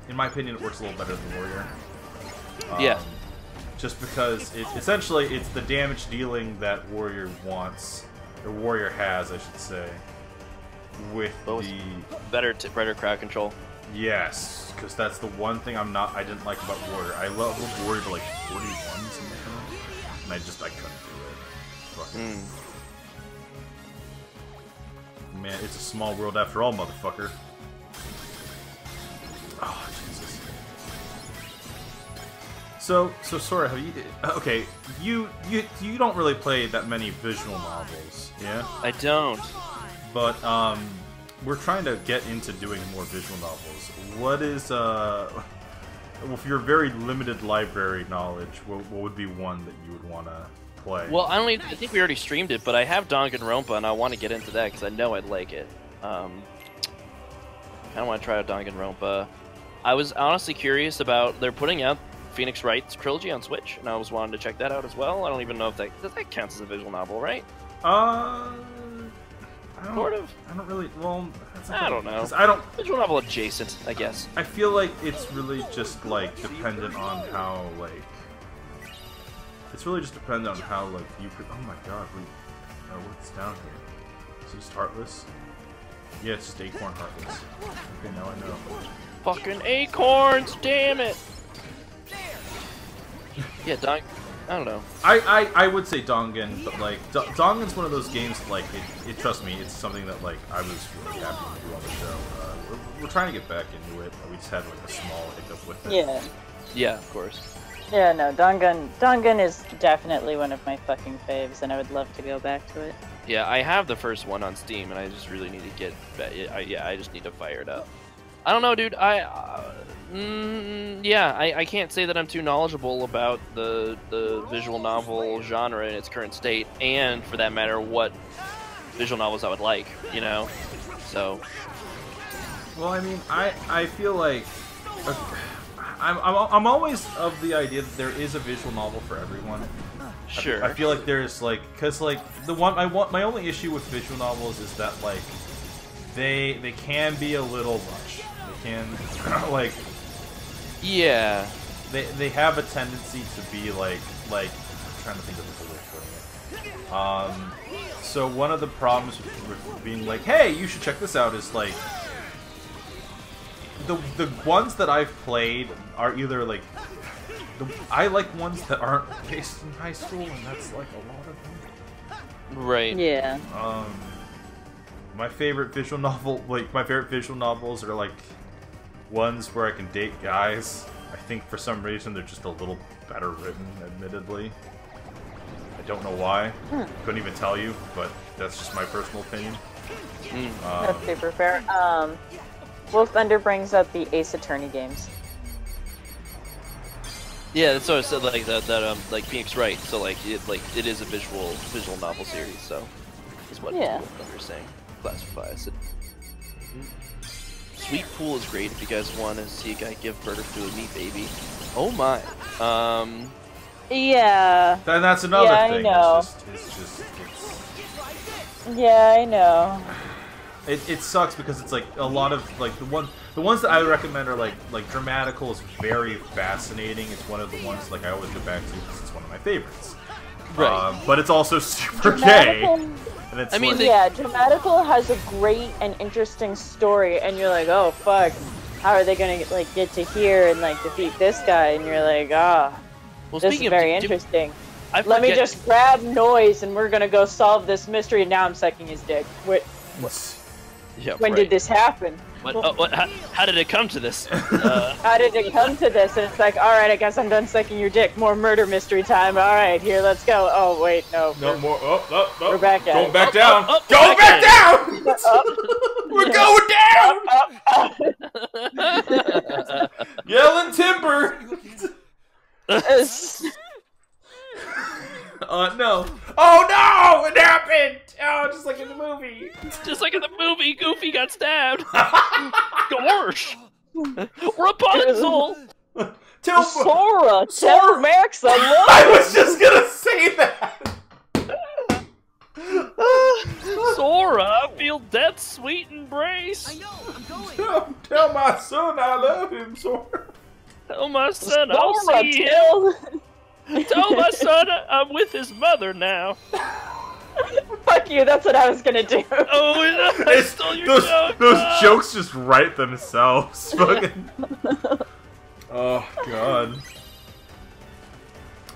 in my opinion, it works a little better than Warrior. Yeah. Just because essentially it's the damage dealing that Warrior wants, or Warrior has, I should say, with the better crowd control. Yes, because that's the one thing I didn't like about Warrior. I love Warrior to like 41 something, and I couldn't do it. Fucking. Man, it's a small world after all, motherfucker. Oh, Jesus. So Sora, have you? Okay, you don't really play that many visual novels, yeah? I don't. But we're trying to get into doing more visual novels. What is with your very limited library knowledge, what would be one that you would want to play? Well, I think we already streamed it, but I have Danganronpa, and I want to get into that because I know I'd like it. I kind of want to try out Danganronpa. I was honestly curious about they're putting out Phoenix Wright's trilogy on Switch, and I was wanting to check that out as well. I don't even know if that counts as a visual novel, right? Sort of. I don't really. Well, I don't know. I don't. Visual novel adjacent, I guess. I feel like it's really just like dependent on how like. It's really just dependent on how like you could. Oh my God! What's down here? Is it just Heartless? Yeah, it's just Acorn Heartless. Okay, now I know. Fucking acorns! Damn it! Yeah, I don't know. I would say Dongan, but like Dongan's one of those games that, like it trust me, it's something that like I was really happy to do on the show. We're trying to get back into it. We just had like a small hiccup with it. Yeah. Yeah, of course. Yeah, no, Dongan is definitely one of my fucking faves, and I would love to go back to it. Yeah, I have the first one on Steam, and I just really need to get. I just need to fire it up. I don't know, dude. Yeah, I can't say that I'm too knowledgeable about the visual novel genre in its current state, and for that matter, what visual novels I would like, you know? So... Well, I mean, I feel like... I'm always of the idea that there is a visual novel for everyone. Sure. I feel like there's, like... Because, like, my only issue with visual novels is that, like, they can be a little much. They can, like... Yeah. They have a tendency to be like I'm trying to think of the way of putting it. So one of the problems with being like, hey, you should check this out is like the ones that I've played are either like I like ones that aren't based in high school, and that's like a lot of them. Right. Yeah. My favorite visual novel, my favorite visual novels are like ones where I can date guys. I think for some reason they're just a little better written, admittedly. I don't know why. Couldn't even tell you, but that's just my personal opinion. That's super fair. Wolf Thunder brings up the Ace Attorney games. Yeah, that's what I said. Like like Phoenix Wright. So like it is a visual novel series. So is what Wolf Thunder's saying. Classifies it. Sweet Pool is great if you guys want to see a guy give birth to a meat baby. Oh my. Yeah. And that's another thing. I know. Yeah, I know. It sucks because it's like a lot of like the ones that I recommend are like Dramatical is very fascinating. It's one of the ones like I always go back to because it's one of my favorites. Right. But it's also super gay. And it's yeah, Dramatical has a great and interesting story, and you're like, oh fuck, how are they gonna like get to here and like defeat this guy? And you're like, well, this is very interesting. Let me just grab Noise, and we're gonna go solve this mystery. And now I'm sucking his dick. When did this happen? How did it come to this? How did it come to this? And it's like, all right, I guess I'm done sucking your dick. More murder mystery time. All right, here, let's go. Oh wait, no. No more. We're back at Going it. back down. Going back down. We're going down. Yelling timber. No. Oh no! It happened! Oh, just like in the movie. Just like in the movie, Goofy got stabbed. Gosh! Rapunzel! Sora! Tell Max I love I was just gonna say that! Sora, feel death's sweet embrace. I know, I'm going. Tell my son I love him, Sora. Tell my son I'll see him. Tell my son I'm with his mother now. Fuck you, that's what I was gonna do. Oh, I stole your joke. Those jokes just write themselves. Fucking. Oh, God.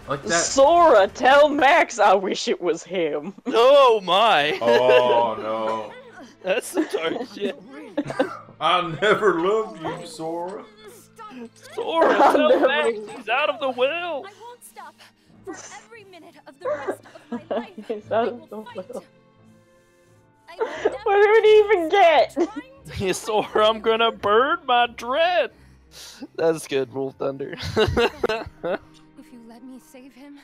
Like that. Sora, tell Max I wish it was him. Oh, my. Oh, no. That's some dark shit. I never loved you, Sora. Sora, tell Max he's out of the well. I won't stop. For every minute of the rest of my life, He's I out of will the fight. well. What did he even get? Yeah, Sora, I'm gonna burn my dread. That's good, Wolf Thunder. If you let me save him.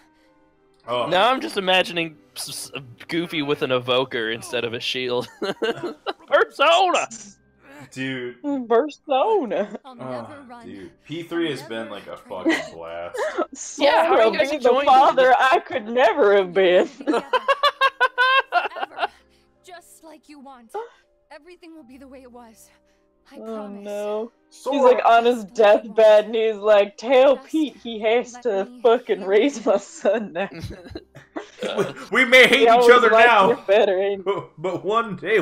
Oh. Now I'm just imagining Goofy with an evoker instead of a shield. Persona! Dude. Persona. I'll never run. Dude. P3 has been like a fucking blast. Yeah, how are Sora, you guys be the enjoying father I could never have been. Together. Forever. Just like you want. Everything will be the way it was. I Oh promise. no. Sora. He's like on his deathbed and he's like, tell Pete he has to fucking raise my son now. We may hate He each always other liked now, you better, ain't he? but one day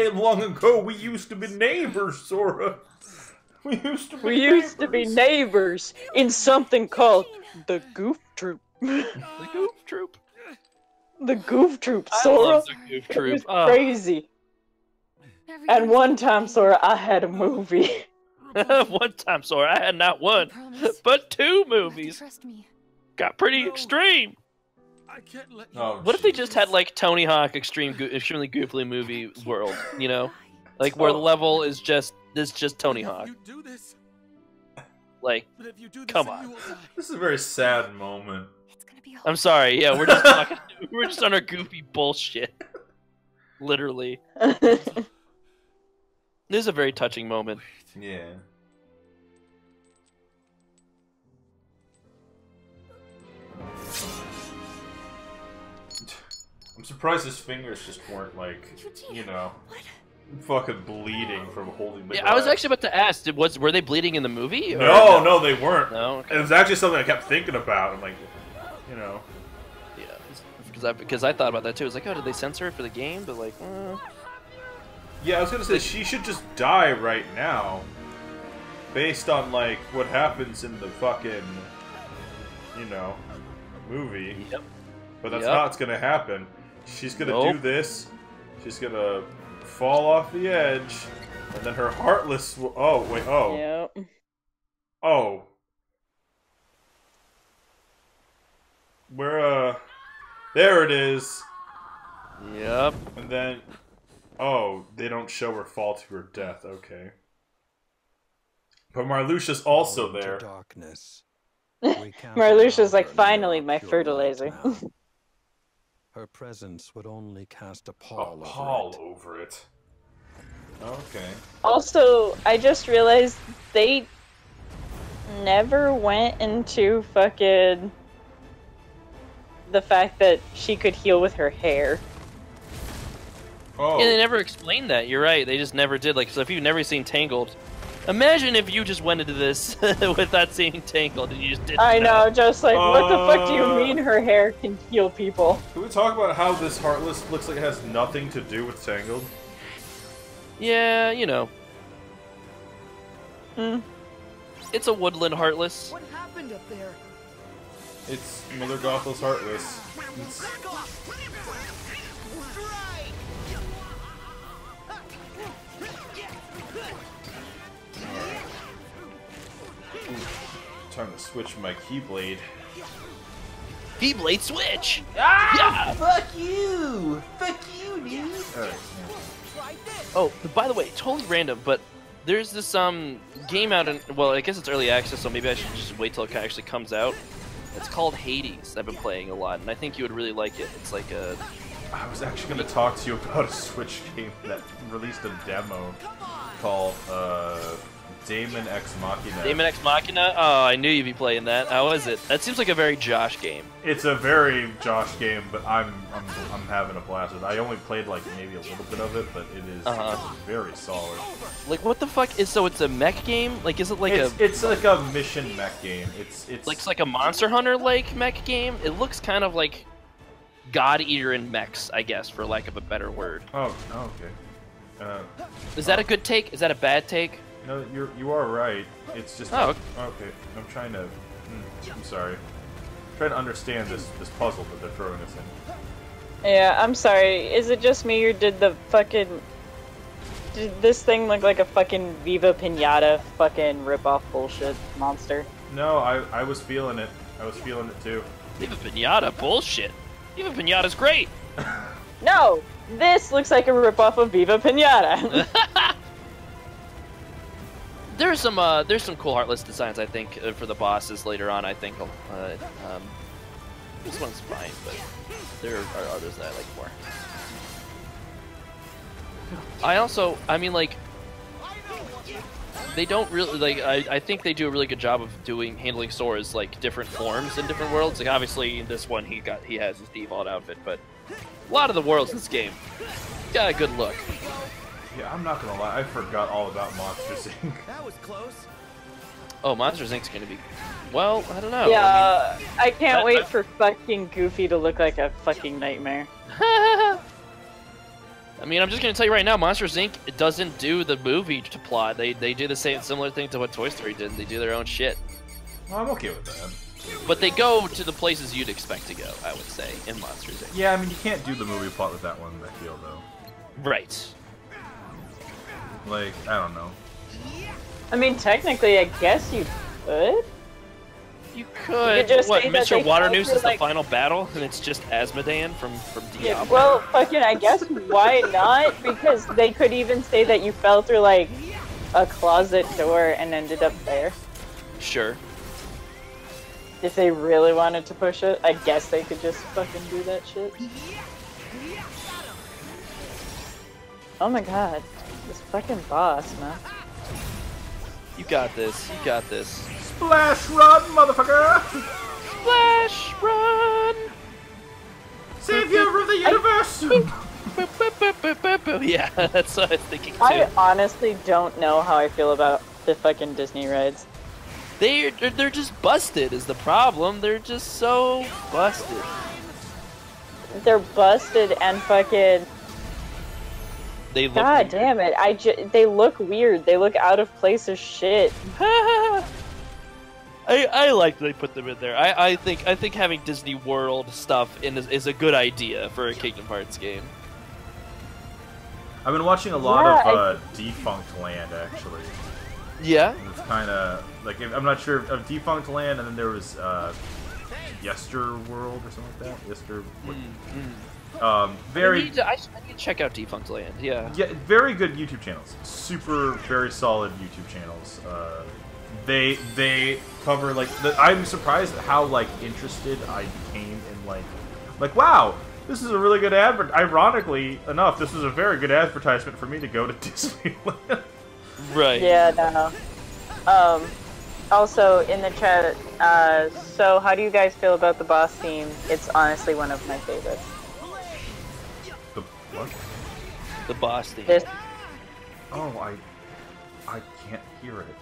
long ago, we used to be neighbors, Sora. We used to be neighbors in something called the Goof Troop. The Goof Troop. The Goof Troop, I Sora. love the Goof It Troop. was Oh. crazy. And one time, Sora, I had a movie. One time, Sora, I had not one, but two movies. Trust me. Got pretty extreme. I can't let you. Oh, What if they just had like Tony Hawk extremely goofily movie world? You know, like where the level is just This is just Tony Hawk. You do this. Like, But if you do this, come then on. you will die. This is a very sad moment. It's gonna be I'm sorry. Yeah, we're just talking. We're just on our goofy bullshit. Literally, this is a very touching moment. Yeah. I'm surprised his fingers just weren't like, you know, fucking bleeding from holding the Yeah, I was glass. actually about to ask. Were they bleeding in the movie? Or No, they weren't. No. Okay. It was actually something I kept thinking about. I'm like, you know. Yeah, because I thought about that too. I was like, oh, did they censor it for the game? But like, Yeah, I was gonna say she should just die right now, based on like what happens in the fucking, you know, movie. Yep. But that's Yep. not what's gonna happen. She's gonna Nope. do this. She's gonna fall off the edge, and then her heartless. Oh wait. Oh. Yep. Oh. Where? There it is. Yep. And then, oh, they don't show her fall to her death. Okay. But Marluxia's also Into there. Darkness. We can't Marluxia's allow like, her finally, near my pure fertilizer. light now. Her presence would only cast a A pall pall over it. over it. Okay. Also, I just realized they never went into fucking the fact that she could heal with her hair. Oh. Yeah, they never explained that. You're right. They just never did. Like, so if you've never seen Tangled, imagine if you just went into this without seeing Tangled and you just didn't. I know, just like, what the fuck do you Uh, mean her hair can heal people? Can we talk about how this Heartless looks like it has nothing to do with Tangled? Yeah, you know, Hmm. it's a woodland heartless. What happened up there? It's Mother Gothel's Heartless. It's... Time to switch my Keyblade. Keyblade switch. Ah! Fuck you! Fuck you, dude! Alright. Oh, by the way, totally random, but there's this game out in, well, I guess it's early access, so maybe I should just wait till it actually comes out. It's called Hades. I've been playing a lot, and I think you would really like it. It's like a... I was actually going to talk to you about a Switch game that released a demo called Daemon Ex Machina. Daemon Ex Machina? Oh, I knew you'd be playing that. How is it? That seems like a very Josh game. It's a very Josh game, but I'm having a blast with it. I only played like maybe a little bit of it, but it is very solid. Like, what the fuck is... So it's a mech game? Like, is it like It's like a mission mech game. It's like a Monster Hunter-like mech game? It looks kind of like God Eater in mechs, I guess, for lack of a better word. Oh, okay. Is that a good take? Is that a bad take? No, you are right. It's just Oh, okay. I'm trying to. I'm sorry. I'm trying to understand this puzzle that they're throwing us in. Yeah, I'm sorry. Is it just me or did this thing look like a fucking Viva Pinata fucking rip-off bullshit monster? No, I was feeling it. I was feeling it too. Viva Pinata? Bullshit. Viva Pinata's great. No! This looks like a rip-off of Viva Pinata! There's some cool Heartless designs, I think, for the bosses later on. I think this one's fine, but there are others that I like more. I mean, like, they don't really like. I think they do a really good job of handling Sora's like different forms in different worlds. Like, obviously, in this one he has his default outfit, but a lot of the worlds in this game got a good look. Yeah, I'm not gonna lie. I forgot all about Monsters Inc. That was close. Oh, Monsters Inc.'s gonna be... Well, I don't know. Yeah, I can't wait for fucking Goofy to look like a fucking nightmare. I mean, I'm just gonna tell you right now, Monsters Inc. It doesn't do the movie to plot. They do the similar thing to what Toy Story did. They do their own shit. Well, I'm okay with that. But they go to the places you'd expect to go, I would say, in Monsters Inc. Yeah, I mean, you can't do the movie plot with that one, I feel, though. Right. Like, I don't know. I mean, technically, I guess you could. You could. just What, say that Mr. they Waternoose fell is through, the final battle, and it's just Asmodean from Yeah, Diablo? well, fucking, I guess why not? Because they could even say that you fell through, like, a closet door and ended up there. Sure. If they really wanted to push it, I guess they could just fucking do that shit. Oh my god. This fucking boss, man. You got this. You got this. Splash run, motherfucker! Splash run! Savior of the universe! Yeah, that's what I was thinking too. I honestly don't know how I feel about the fucking Disney rides. They're just busted is the problem. They're just so busted. They're busted and fucking... They look God weird. damn it! They look weird. They look out of place as shit. I like that they put them in there. I think having Disney World stuff in is a good idea for a Kingdom Hearts game. I've been watching a lot of Defunct Land, actually. Yeah. It's kind of like, I'm not sure of Defunct Land, and then there was Yester World or something like that. Yester. Very. I need to check out Defunct Land. Yeah. Yeah, very good YouTube channels. Super, very solid YouTube channels. They cover like I'm surprised at how like interested I became in like wow, this is a really good advert. Ironically enough, this is a very good advertisement for me to go to Disneyland. Right. Yeah, no. Also, in the chat, so how do you guys feel about the boss theme? It's honestly one of my favorites. The what? The boss theme. Oh, I can't hear it.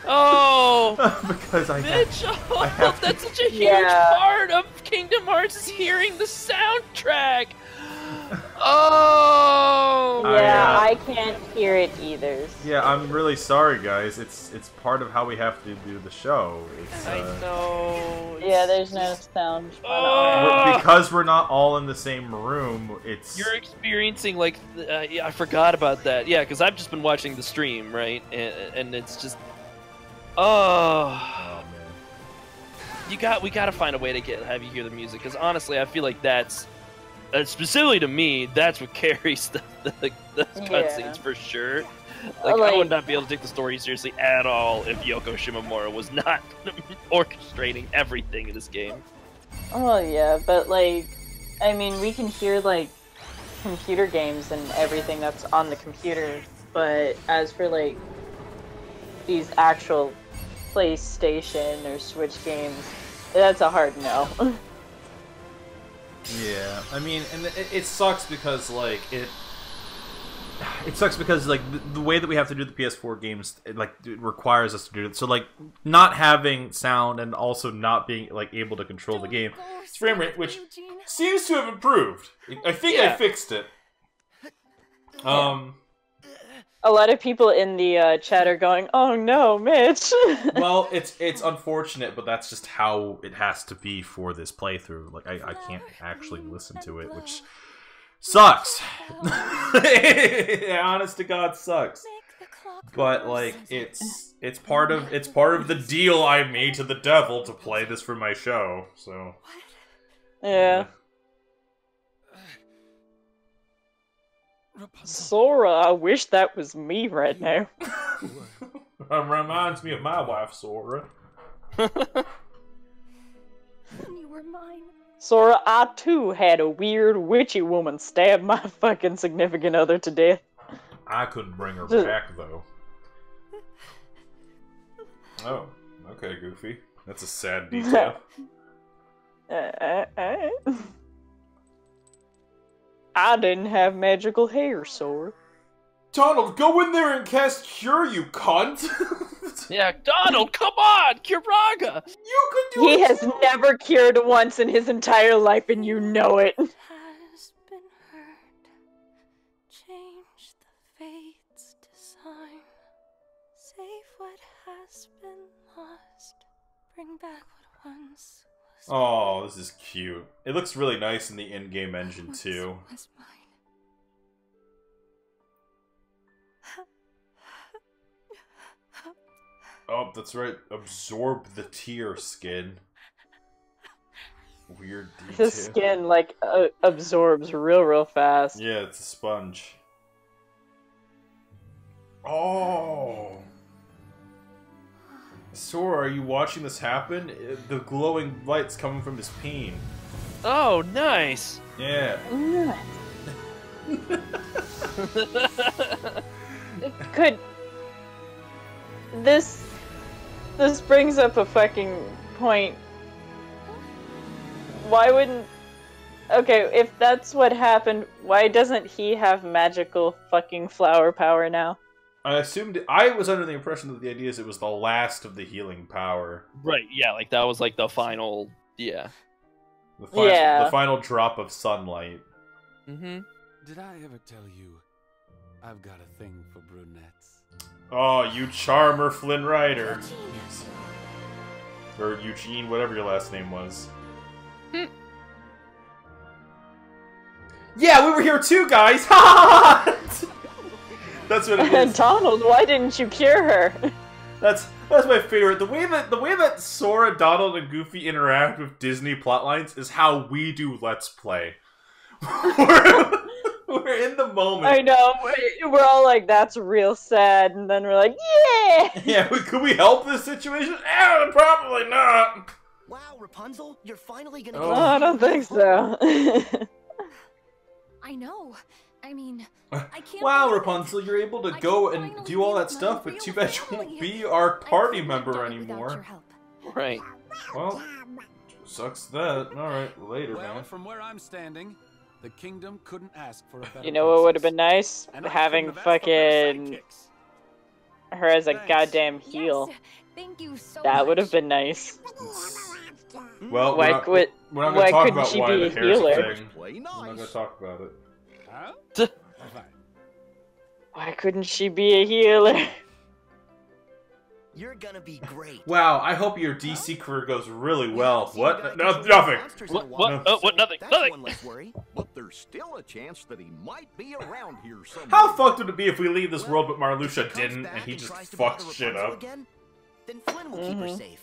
Oh! Because Mitchell! I have That's such a huge part of Kingdom Hearts is hearing the soundtrack! Oh! Yeah, I can't hear it either. Yeah, I'm really sorry, guys. It's part of how we have to do the show. I know. Yeah, there's no sound. Because we're not all in the same room, it's... You're experiencing, like, yeah, I forgot about that. Yeah, because I've just been watching the stream, right? And it's just... Oh man. We gotta find a way to have you hear the music, because honestly, I feel like that's... specifically to me, that's what carries the cutscenes for sure. Like, I would not be able to take the story seriously at all if Yoko Shimomura was not orchestrating everything in this game. Oh yeah, but like, I mean, we can hear like computer games and everything that's on the computer, but as for like these actual PlayStation or Switch games, that's a hard no. Yeah, I mean, and it sucks because like it sucks because like the way that we have to do the PS4 games, it requires us to do it. So like not having sound and also not being like able to control the game, its frame rate, which seems to have improved. I think I fixed it. A lot of people in the chat are going, "Oh no, Mitch." Well, it's unfortunate, but that's just how it has to be for this playthrough. Like I can't actually listen to it, which sucks. Honest to God, sucks. But like it's part of the deal I made to the devil to play this for my show. So yeah. Sora, I wish that was me right now. Reminds me of my wife, Sora. You were mine. Sora, I too had a weird witchy woman stab my fucking significant other to death. I couldn't bring her back though. Oh, okay, Goofy. That's a sad detail. I didn't have magical hair, Sora. Donald, go in there and cast Cure, you cunt! Yeah, Donald, come on! Curaga! You could do He has never cured once in his entire life, and you know it. Has been hurt. Change the fate's design. Save what has been lost. Bring back what once was. Oh, this is cute. It looks really nice in the in-game engine, too. Was mine. Oh, that's right. Absorb the tear, skin. Weird detail. His skin, like, absorbs real fast. Yeah, it's a sponge. Oh. Sora, are you watching this happen? The glowing light's coming from his peen. Oh, nice. Yeah. Could this brings up a fucking point. Why wouldn't... Okay, if that's what happened, why doesn't he have magical fucking flower power now? I was under the impression that the idea is it was the last of the healing power. Right, yeah, like that was like the final, yeah. The final drop of sunlight. Mm-hmm. Did I ever tell you I've got a thing for brunettes? Oh, you charmer, Flynn Rider. Or Eugene, whatever your last name was. Yeah, we were here too, guys! That's what it is. Donald, why didn't you cure her? That's my favorite. The way that Sora, Donald, and Goofy interact with Disney plotlines is how we do Let's Play. We're in the moment. I know. We're all like, that's real sad, and then we're like, yeah! Yeah, could we help this situation? Probably not. Wow, Rapunzel, you're finally gonna. Oh, I don't think so. I know. I mean, I can't. Wow, Rapunzel, you're able to go and do all that stuff, but too bad you won't be our party member anymore. Right. Well, sucks that. Alright, later, Well, man. from where I'm standing, the kingdom couldn't ask for a better. You know what would have been nice? And I Having couldn't have asked for better fucking her as a Thanks. goddamn heel. Yes, thank you so That much. would have been nice. Well, Why we're not going why to talk couldn't about she why be the a hair's a healer? thing. We're not going to talk about it. Huh? Fine. Why couldn't she be a healer? You're gonna be great. Wow, I hope your DC career goes really well. What? No, nothing. What? Oh, what? Nothing. That's Nothing. one less worry. But there's still a chance that he might be around here somewhere. How fucked would it be if we leave this world but Well, Marluxia if he comes didn't back and he and just tries to fucked bother shit Rapunzel up? again, then Flynn will keep her safe.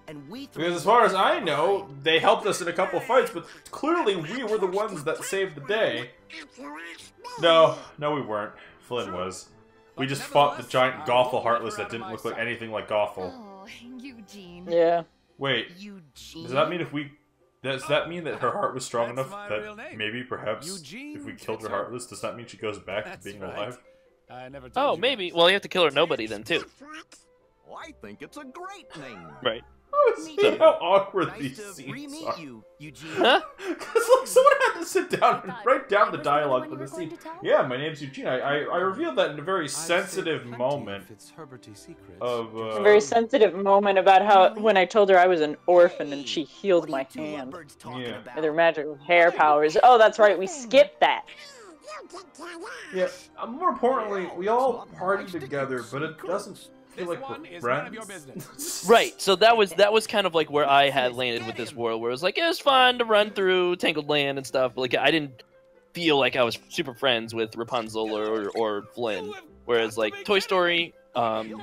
And we three Because as will far as be I fine. know, they helped us in a couple fights, but clearly we were the ones that saved the day. No, we weren't. Flynn was. We just fought the giant Gothel Heartless that didn't look like anything like Gothel. Oh, Eugene. Yeah. Wait, Eugene? does that mean does that mean that her heart was strong That's enough my real that name. maybe perhaps Eugene if we killed her Fitzgerald. Heartless, does that mean she goes back to That's being right. alive? I never told Oh, you maybe. that. Well, you have to kill her nobody then, too. Well, I think it's a great name. Right. See how awkward Nice these to scenes re-meet are. you, Eugene. Huh? Because like someone had to sit down and write down the I was the dialogue one for you this were going scene. to tell? Yeah, my name's Eugene. I revealed that in a very I've saved sensitive plenty moment Fitzherberty secrets. of A very sensitive moment about how when I told her I was an orphan and she healed my hand Yeah. with her magical hair powers. Oh, that's right, we skipped that. yeah. More importantly, we all party together, but it doesn't feel like one we're is none of your friends. business. Right. So that was kind of like where I had landed with this world, where it was like it was fun to run through Tangled Land and stuff, but like I didn't feel like I was super friends with Rapunzel or Flynn. Whereas like Toy Story, and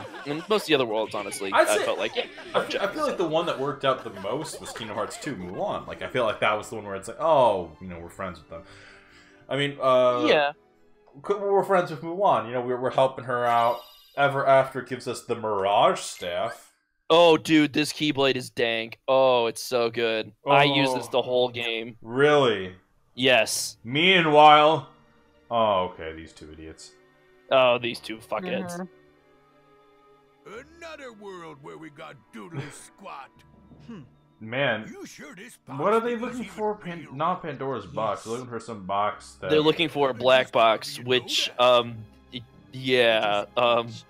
most of the other worlds, honestly, I'd I say- felt like yeah. I feel like the one that worked out the most was Kingdom Hearts 2 Mulan. Like I feel like that was the one where it's like, oh, we're friends with them. I mean, Yeah. we're friends with Mulan. We're helping her out. Ever After gives us the Mirage Staff. Oh, dude, this Keyblade is dank. Oh, it's so good. I use this Oh. the whole game. Really? Yes. Meanwhile, oh, okay, these two idiots. Oh, these two fuckheads. Another world where we got doodle squat. Man, You sure this what are they looking for? Not Pandora's box. They're looking for some box that. They're looking for a black box, which, yeah, Is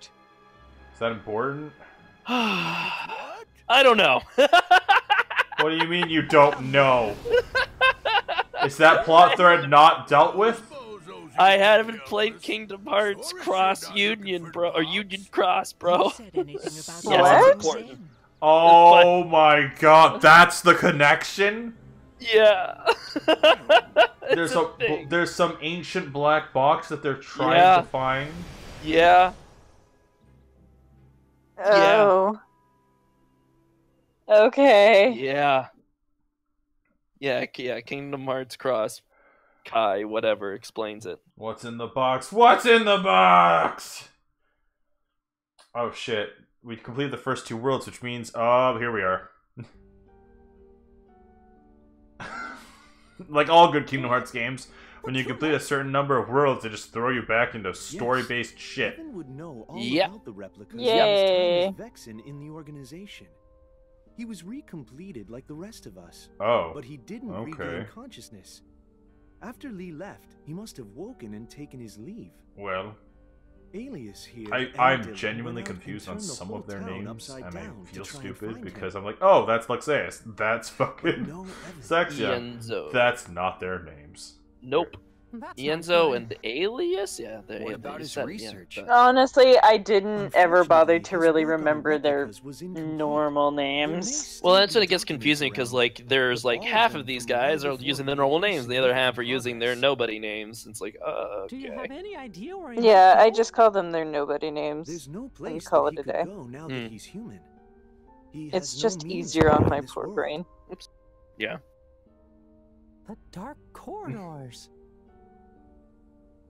that important? I don't know. What do you mean you don't know? Is that plot thread not dealt with? I haven't played Kingdom Hearts Cross Union, bro, or Union Cross, bro. Said anything about Yes, What? it's important. Oh my god, that's the connection? Yeah. There's It's a thing. there's some ancient black box that they're trying Yeah. to find. Yeah. Oh. Okay. Yeah. Yeah, Kingdom Hearts Cross. Kai, whatever, explains it. What's in the box? What's in the box? Oh shit. We completed the first 2 worlds, which means... Oh, here we are. Like all good Kingdom Hearts games, when you complete a certain number of worlds, they just throw you back into story-based shit. Evan would know all Yep. about the replicas. Yay. His time as Vexen in the organization. He was recompleted like the rest of us. Oh. But he didn't regain consciousness. After Lee left, he must have woken and taken his leave. Well, Alias here. I'm genuinely confused on some of their names, and I feel stupid because I'm like, oh, that's Luxeus. That's fucking Sexia. Ienzo. That's not their names. Nope. Ienzo and Alias? Yeah. What about his research? Honestly, I didn't ever bother to really remember their normal names. Well, that's when it gets confusing because like there's like half of these guys are using their normal names, and the other half are using their nobody names. It's like, okay. Do you have any idea where Yeah, I just call them their nobody names. There's no place and call it a that he day. could go now that he's human. He It's has no just means easier of on leaving my this poor world. brain. Oops. Yeah. The dark corridors.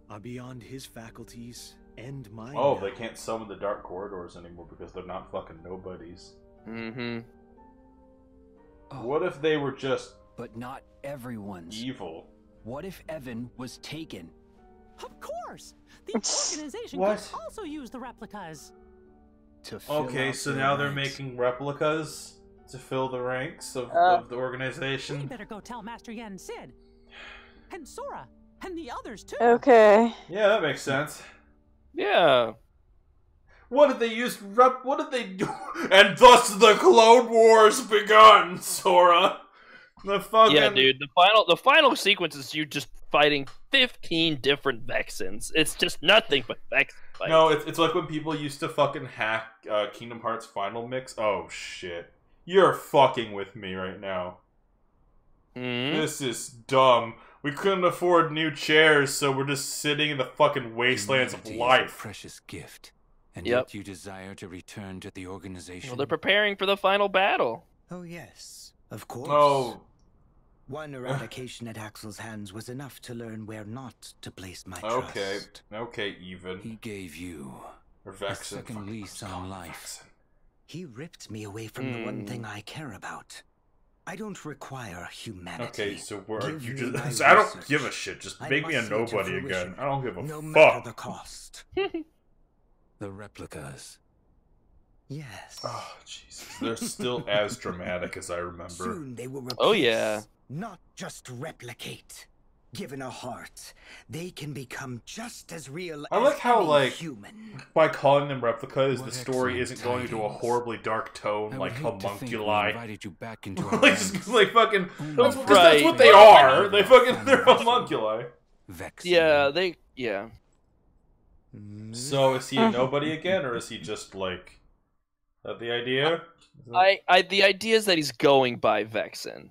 Are beyond his faculties and mine. Oh, now. they can't summon the Dark Corridors anymore because they're not fucking nobodies. Mm-hmm. What if they were just But not everyone's. evil? What if Evan was taken? Of course! The organization What? could also use the replicas. To fill Okay, out so their now they're ranks. making replicas to fill the ranks of the We organization. better go tell Master Yen Sid. And Sora. And the others too. Okay. Yeah, that makes sense. Yeah. What did they use? What did they do? And thus the Clone Wars begun, Sora. The fucking Yeah, dude. The final sequence is you just fighting 15 different Vexens. It's just nothing but Vex fights. No, it's like when people used to fucking hack Kingdom Hearts Final Mix. Oh shit, you're fucking with me right now. Mm-hmm. This is dumb. We couldn't afford new chairs, so we're just sitting in the fucking wastelands of Humanity is life. a precious gift, and Yep. yet you desire to return to the organization. Well, they're preparing for the final battle. Oh yes, of course. Oh, One eradication at Axel's hands was enough to learn where not to place my okay, trust. okay, even. He gave you Or a Vexen. second Fuck, lease let's call on him life. Vexen. He ripped me away from the one thing I care about. I don't require humanity. Okay, so where Give you me my just? I don't research. give a shit. Just I make me a must see it to nobody fruition, again. I don't give a no matter fuck. the cost. The replicas. Yes. Oh Jesus, they're still as dramatic as I remember. Soon they will replace, Oh, yeah. not just replicate. Given a heart, they can become just as real I as like how any like human. by calling them replicas, What the story excellent isn't going into a tidings. horribly dark tone I like would hate to think we homunculi. invited you back into our Like, just, ranks. like fucking. That's, Right. that's what they are. They fucking they're homunculi. Vex. Yeah, yeah. So is he a nobody again, or is he just like? Is that the idea? The idea is that he's going by Vexen.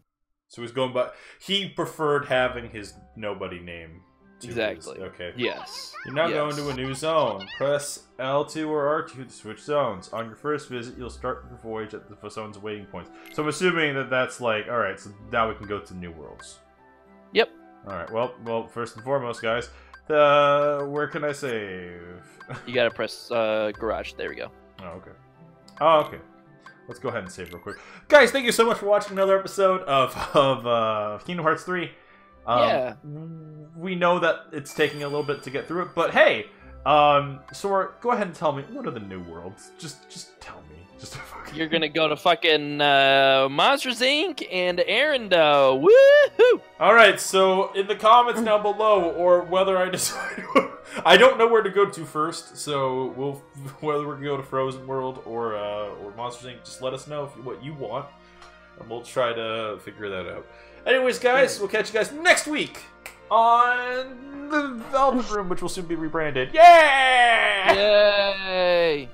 So he's going by. He preferred having his nobody name. To Exactly. His, okay. Yes. You're now Yes. going to a new zone. Press L2 or R2 to switch zones. On your first visit, you'll start your voyage at the zone's waiting points. So I'm assuming that that's like, all right. So now we can go to new worlds. Yep. All right. Well. First and foremost, guys, where can I save? You gotta press garage. There we go. Oh, okay. Oh, okay. Let's go ahead and save real quick. Guys, thank you so much for watching another episode of Kingdom Hearts 3. Yeah. We know that it's taking a little bit to get through it, but hey, Sora, go ahead and tell me, what are the new worlds? Just tell me. Just You're gonna go to fucking Monsters Inc. and Arendelle. Woohoo! Alright, so in the comments down below, or whether I decide... I don't know where to go to first, so whether we're gonna go to Frozen World or Monsters Inc., just let us know what you want, and we'll try to figure that out. Anyways, guys, we'll catch you guys next week on the Velvet Room, which will soon be rebranded. Yay! Yay!